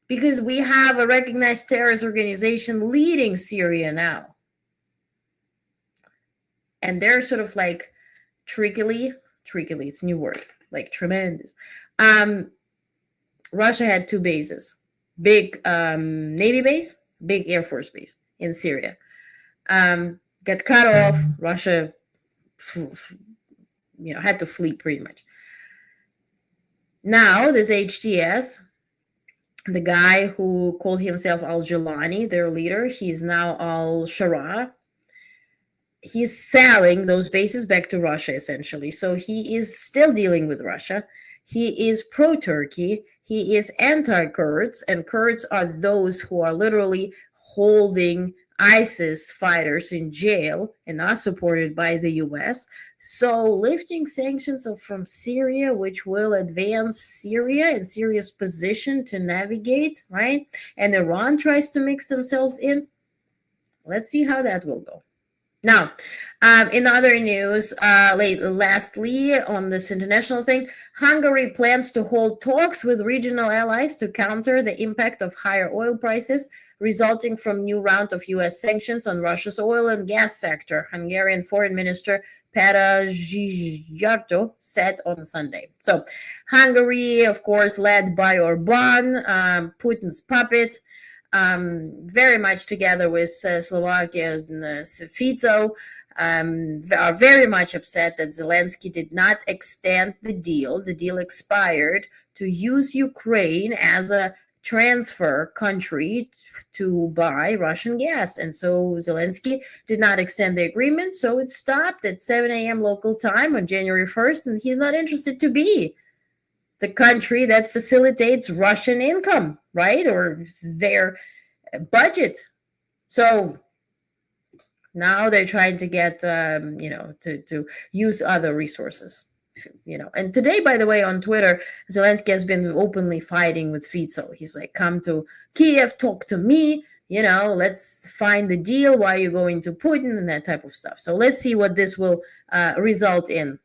because we have a recognized terrorist organization leading Syria now. And they're sort of like trickily, it's a new word, like tremendous. Russia had two bases, big Navy base, big Air Force base in Syria. Got cut off. Russia, had to flee pretty much. Now this HTS, the guy who called himself Al-Jilani, their leader, he's now Al-Shara. He's selling those bases back to Russia, essentially. So he is still dealing with Russia. He is pro-Turkey. He is anti-Kurds, and Kurds are those who are literally holding ISIS fighters in jail and are supported by the US. So lifting sanctions from Syria, which will advance Syria and Syria's position to navigate, right? And Iran tries to mix themselves in. Let's see how that will go. Now, in other news, lastly, on this international thing, Hungary plans to hold talks with regional allies to counter the impact of higher oil prices resulting from new round of U.S. sanctions on Russia's oil and gas sector, Hungarian Foreign Minister Péter Szijjártó said on Sunday. So, Hungary, of course, led by Orbán, Putin's puppet, very much together with Slovakia and Fico, are very much upset that Zelensky did not extend the deal. The deal expired to use Ukraine as a transfer country to buy Russian gas. And so Zelensky did not extend the agreement. So it stopped at 7 a.m. local time on January 1st. And he's not interested to be the country that facilitates Russian income, right? Or their budget. So now they're trying to get, to use other resources, And today, by the way, on Twitter, Zelensky has been openly fighting with Fico. He's like, come to Kiev, talk to me, let's find the deal. Why are you going to Putin and that type of stuff? So let's see what this will result in.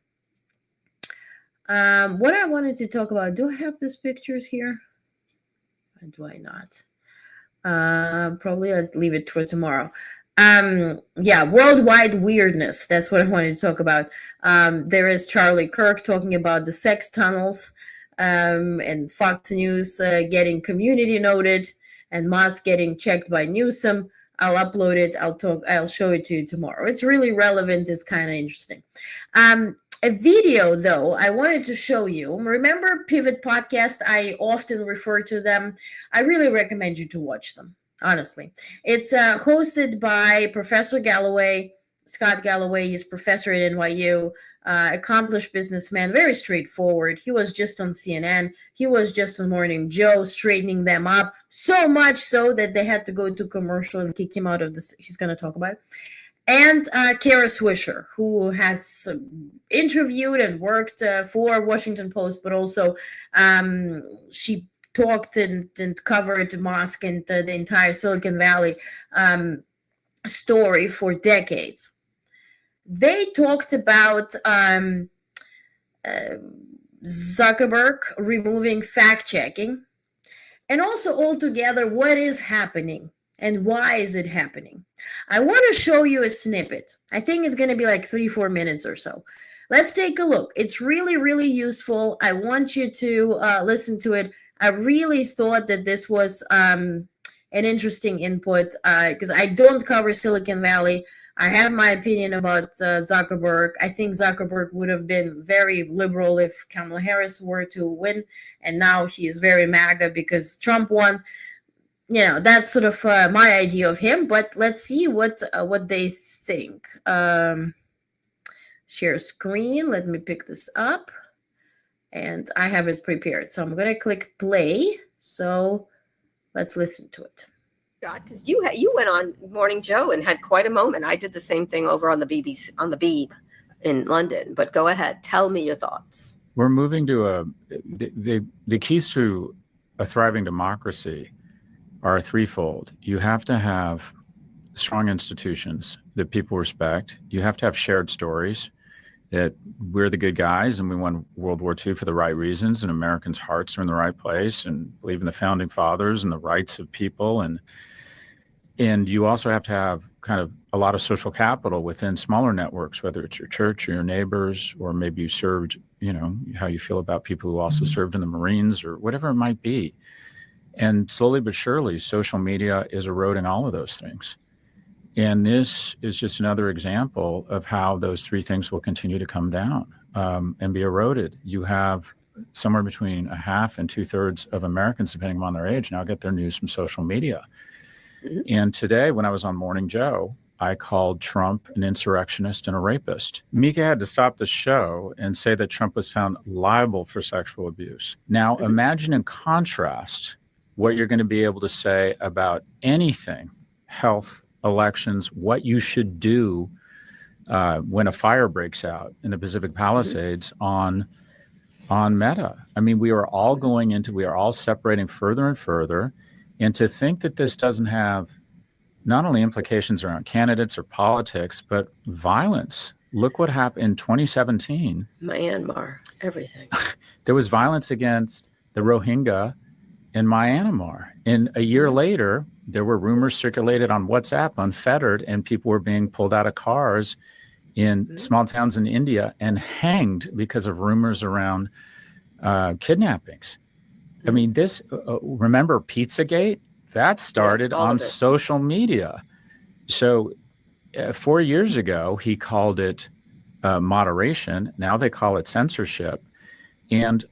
What I wanted to talk about, do I have these pictures here? Or do I not? Probably let's leave it for tomorrow. Worldwide weirdness. That's what I wanted to talk about. There is Charlie Kirk talking about the sex tunnels, and Fox News getting community noted, and Musk getting checked by Newsom. I'll upload it. I'll show it to you tomorrow. It's really relevant. It's kind of interesting. A video, though, I wanted to show you. Remember Pivot Podcast? I often refer to them. I really recommend you to watch them, honestly. It's hosted by Professor Galloway, Scott Galloway. He's professor at NYU, accomplished businessman, very straightforward. He was just on CNN. He was just on Morning Joe, straightening them up, so much so that they had to go to commercial and kick him out of this. He's going to talk about it. And Kara Swisher, who has interviewed and worked for Washington Post, but also she talked and covered Musk and the entire Silicon Valley story for decades. They talked about Zuckerberg removing fact-checking, and also altogether what is happening. And why is it happening? I want to show you a snippet. I think it's going to be like 3-4 minutes or so. Let's take a look. It's really, really useful. I want you to listen to it. I really thought that this was an interesting input because I don't cover Silicon Valley. I have my opinion about Zuckerberg. I think Zuckerberg would have been very liberal if Kamala Harris were to win. And now he is very MAGA because Trump won. That's sort of my idea of him, but let's see what they think. Share screen. Let me pick this up. And I have it prepared. So I'm going to click play. So let's listen to it.
Scott, because you went on Morning Joe and had quite a moment. I did the same thing over on the BBC, on the Beeb in London. But go ahead. Tell me your thoughts.
We're moving to the keys to a thriving democracy are threefold. You have to have strong institutions that people respect. You have to have shared stories that we're the good guys and we won World War II for the right reasons and Americans' hearts are in the right place and believe in the founding fathers and the rights of people. And you also have to have kind of a lot of social capital within smaller networks, whether it's your church or your neighbors, or maybe you served, how you feel about people who also served in the Marines or whatever it might be. And slowly but surely, social media is eroding all of those things. And this is just another example of how those three things will continue to come down and be eroded. You have somewhere between a half and 2/3 of Americans, depending on their age, now get their news from social media. Mm-hmm. And today, when I was on Morning Joe, I called Trump an insurrectionist and a rapist. Mika had to stop the show and say that Trump was found liable for sexual abuse. Now, imagine in contrast what you're going to be able to say about anything health elections, what you should do when a fire breaks out in the Pacific Palisades on Meta. I mean, we are all separating further and further. And to think that this doesn't have not only implications around candidates or politics, but violence. Look what happened in 2017.
Myanmar, everything.
There was violence against the Rohingya in Myanmar. And a year later, there were rumors circulated on WhatsApp, unfettered, and people were being pulled out of cars in small towns in India and hanged because of rumors around kidnappings. I mean, this, remember Pizzagate? That started on social media. So 4 years ago, he called it moderation. Now they call it censorship. And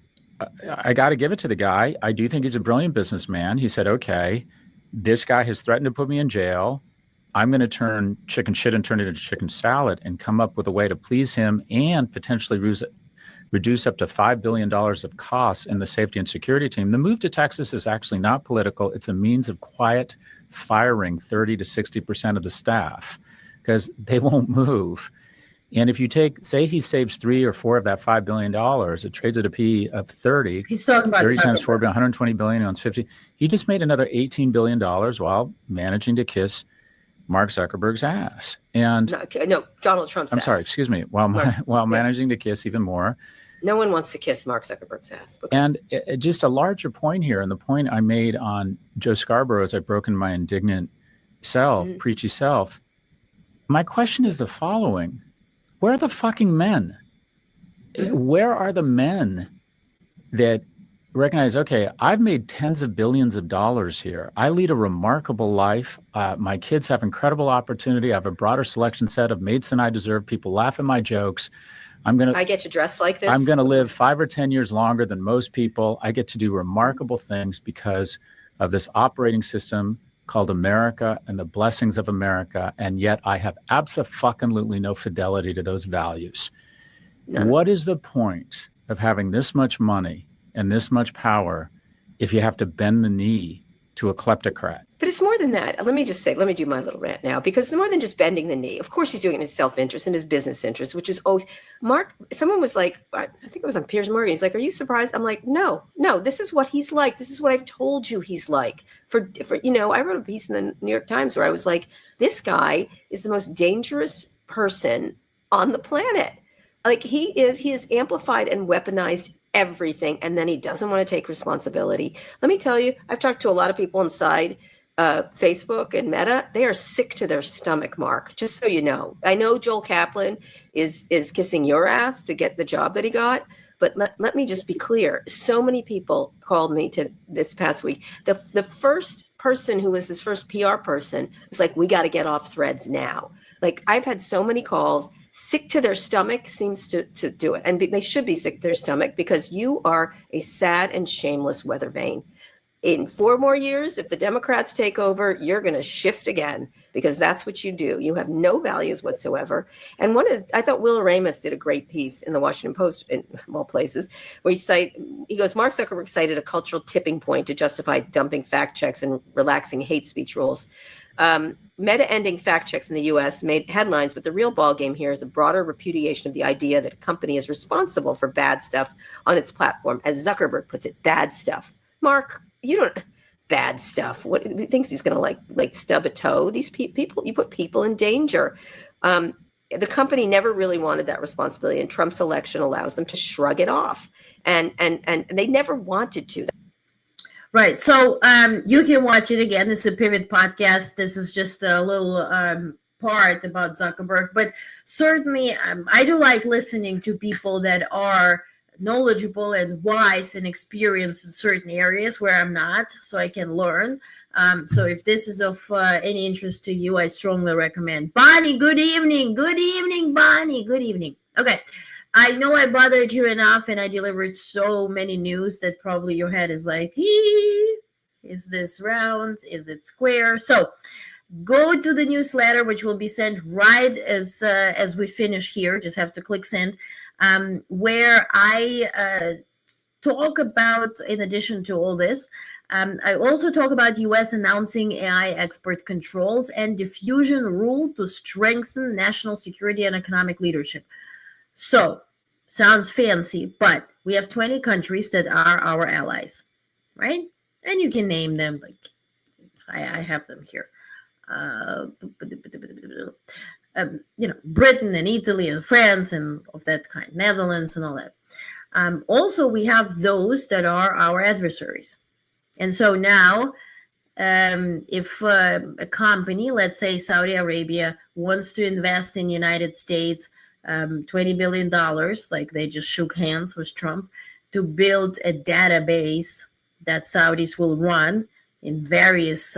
I got to give it to the guy. I do think he's a brilliant businessman. He said, okay, this guy has threatened to put me in jail. I'm going to turn chicken shit and turn it into chicken salad and come up with a way to please him and potentially reduce up to $5 billion of costs in the safety and security team. The move to Texas is actually not political. It's a means of quiet firing 30 to 60% of the staff because they won't move. And if you say he saves 3 or 4 of that $5 billion, it trades at a P of 30.
He's talking about
30 times 4 billion, 120 billion, he owns 50. He just made another $18 billion while managing to kiss Mark Zuckerberg's ass. And
no, Donald Trump's ass.
I'm sorry, excuse me, while managing to kiss even more.
No one wants to kiss Mark Zuckerberg's ass.
And just a larger point here, and the point I made on Joe Scarborough as I broke in my indignant self, preachy self. My question is the following. Where are the fucking men? Where are the men that recognize, okay, I've made tens of billions of dollars here. I lead a remarkable life. My kids have incredible opportunity. I have a broader selection set of mates than I deserve. People laugh at my jokes. I get to dress like this. I'm going to live 5 or 10 years longer than most people. I get to do remarkable things because of this operating system called America and the blessings of America. And yet I have absolutely no fidelity to those values. None. What is the point of having this much money and this much power if you have to bend the knee to a kleptocrat?
But it's more than that. Let me do my little rant now, because it's more than just bending the knee. Of course, he's doing it in his self-interest and his business interest, which is always Mark. Someone was like, I think it was on Piers Morgan. He's like, "Are you surprised?" I'm like, no, this is what he's like. This is what I've told you he's like. For I wrote a piece in the New York Times where I was like, this guy is the most dangerous person on the planet. Like he has amplified and weaponized everything, and then he doesn't want to take responsibility. Let me tell you, I've talked to a lot of people inside Facebook and Meta. They are sick to their stomach, Mark, just so you know. I know Joel Kaplan is kissing your ass to get the job that he got, but let me just be clear. So many people called me to this past week. The first person who was this first PR person was like, we got to get off Threads now. Like, I've had so many calls. Sick to their stomach seems to do it. And they should be sick to their stomach, because you are a sad and shameless weather vane. In 4 more years, if the Democrats take over, you're going to shift again, because that's what you do. You have no values whatsoever. And I thought Will Ramus did a great piece in the Washington Post, in all places, where he goes, Mark Zuckerberg cited a cultural tipping point to justify dumping fact checks and relaxing hate speech rules. Meta ending fact checks in the U.S. made headlines, but the real ballgame here is a broader repudiation of the idea that a company is responsible for bad stuff on its platform. As Zuckerberg puts it, bad stuff. Mark, you don't bad stuff. What he thinks he's going to like stub a toe? These people, you put people in danger. The company never really wanted that responsibility, and Trump's election allows them to shrug it off. And they never wanted to.
Right. So you can watch it again. It's a Pivot podcast. This is just a little part about Zuckerberg. But certainly I do like listening to people that are knowledgeable and wise and experienced in certain areas where I'm not, so I can learn. So if this is of any interest to you, I strongly recommend. Bonnie, good evening. Good evening, Bonnie. Good evening. Okay. I know I bothered you enough, and I delivered so many news that probably your head is like, is this round? Is it square? So go to the newsletter, which will be sent right as we finish here. Just have to click send, where I talk about, in addition to all this, I also talk about U.S. announcing AI export controls and diffusion rule to strengthen national security and economic leadership. So, sounds fancy, but we have 20 countries that are our allies, right? And you can name them, like I have them here. Britain and Italy and France and of that kind, Netherlands and all that. Also, we have those that are our adversaries. And so now, if a company, let's say Saudi Arabia, wants to invest in the United States $20 billion, like they just shook hands with Trump, to build a database that Saudis will run in various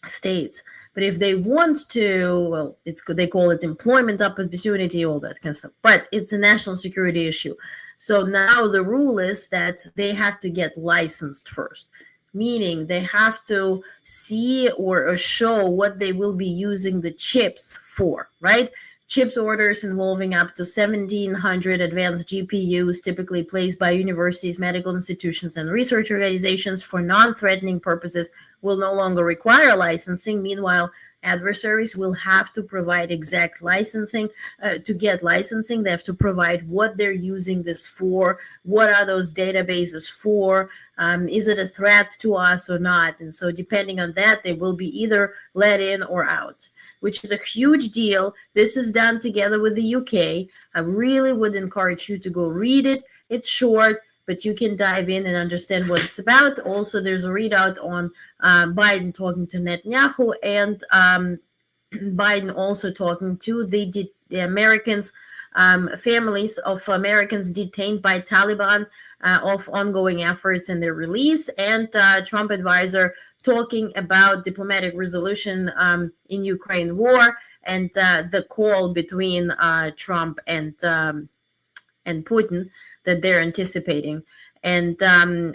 states. But if they want to, well, they call it employment opportunity, all that kind of stuff. But it's a national security issue. So now the rule is that they have to get licensed first, meaning they have to see or show what they will be using the chips for, right? Chips orders involving up to 1,700 advanced GPUs, typically placed by universities, medical institutions, and research organizations for non-threatening purposes, will no longer require licensing. Meanwhile, adversaries will have to provide exact licensing. To get licensing, they have to provide what they're using this for, what are those databases for, is it a threat to us or not? And so depending on that, they will be either let in or out, which is a huge deal. This is done together with the UK. I really would encourage you to go read it. It's short, but you can dive in and understand what it's about. Also, there's a readout on Biden talking to Netanyahu and Biden also talking to the Americans, families of Americans detained by Taliban, of ongoing efforts and their release, and Trump advisor talking about diplomatic resolution in Ukraine war and the call between Trump and Putin that they're anticipating, and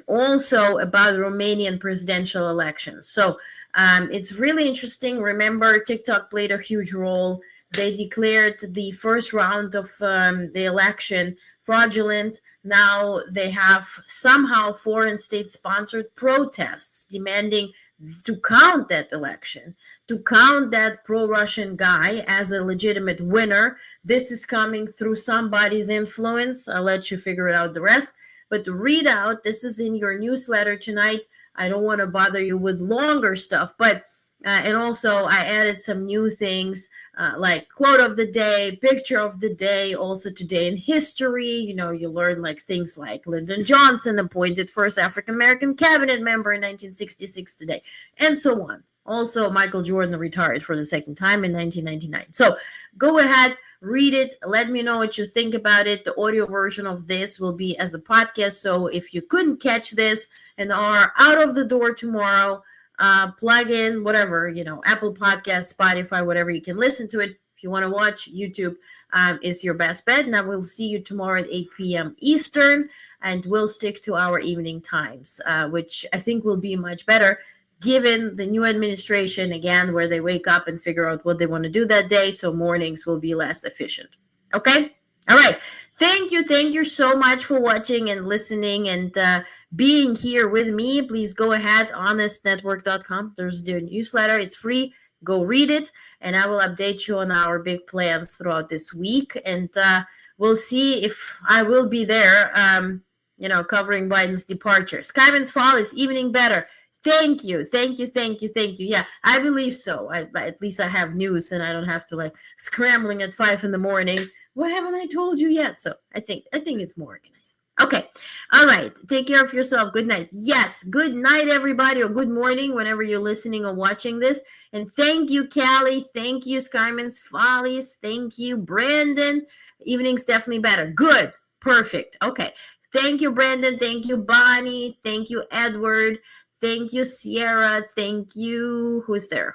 also about Romanian presidential elections. So it's really interesting. Remember, TikTok played a huge role. They declared the first round of the election fraudulent. Now they have somehow foreign state-sponsored protests demanding to count that election, to count that pro-Russian guy as a legitimate winner. This is coming through somebody's influence. I'll let you figure out the rest. But the readout, this is in your newsletter tonight. I don't want to bother you with longer stuff, but and also I added some new things like quote of the day, picture of the day, also today in history. You learn like things like Lyndon Johnson appointed first African-American cabinet member in 1966 today, and so on. Also, Michael Jordan retired for the second time in 1999. So go ahead, read it. Let me know what you think about it. The audio version of this will be as a podcast. So if you couldn't catch this and are out of the door tomorrow, plug in whatever, Apple Podcasts, Spotify, whatever, you can listen to it. If you want to watch, YouTube is your best bet. And I will see you tomorrow at 8 p.m. Eastern, and we'll stick to our evening times, which I think will be much better given the new administration, again, where they wake up and figure out what they want to do that day. So mornings will be less efficient. Okay? All right. Thank you. Thank you so much for watching and listening and being here with me. Please go ahead, honestnetwork.com. There's the newsletter. It's free. Go read it, and I will update you on our big plans throughout this week. And we'll see if I will be there, covering Biden's departure. Skyman's Fall is evening better. Thank you. Yeah, I believe so. At least I have news and I don't have to scrambling at 5 a.m. What haven't I told you yet? So I think it's more organized. Okay. All right. Take care of yourself. Good night. Yes. Good night, everybody, or good morning, whenever you're listening or watching this. And thank you, Callie. Thank you, Skyman's Follies. Thank you, Brandon. Evening's definitely better. Good. Perfect. Okay. Thank you, Brandon. Thank you, Bonnie. Thank you, Edward. Thank you, Sierra. Thank you. Who's there?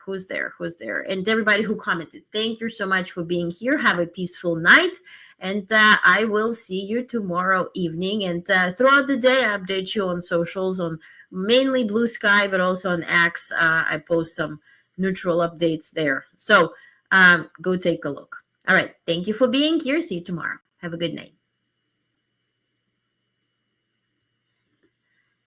And everybody who commented. Thank you so much for being here. Have a peaceful night. And I will see you tomorrow evening. And throughout the day, I update you on socials, on mainly Blue Sky, but also on X. I post some neutral updates there. So go take a look. All right. Thank you for being here. See you tomorrow. Have a good night.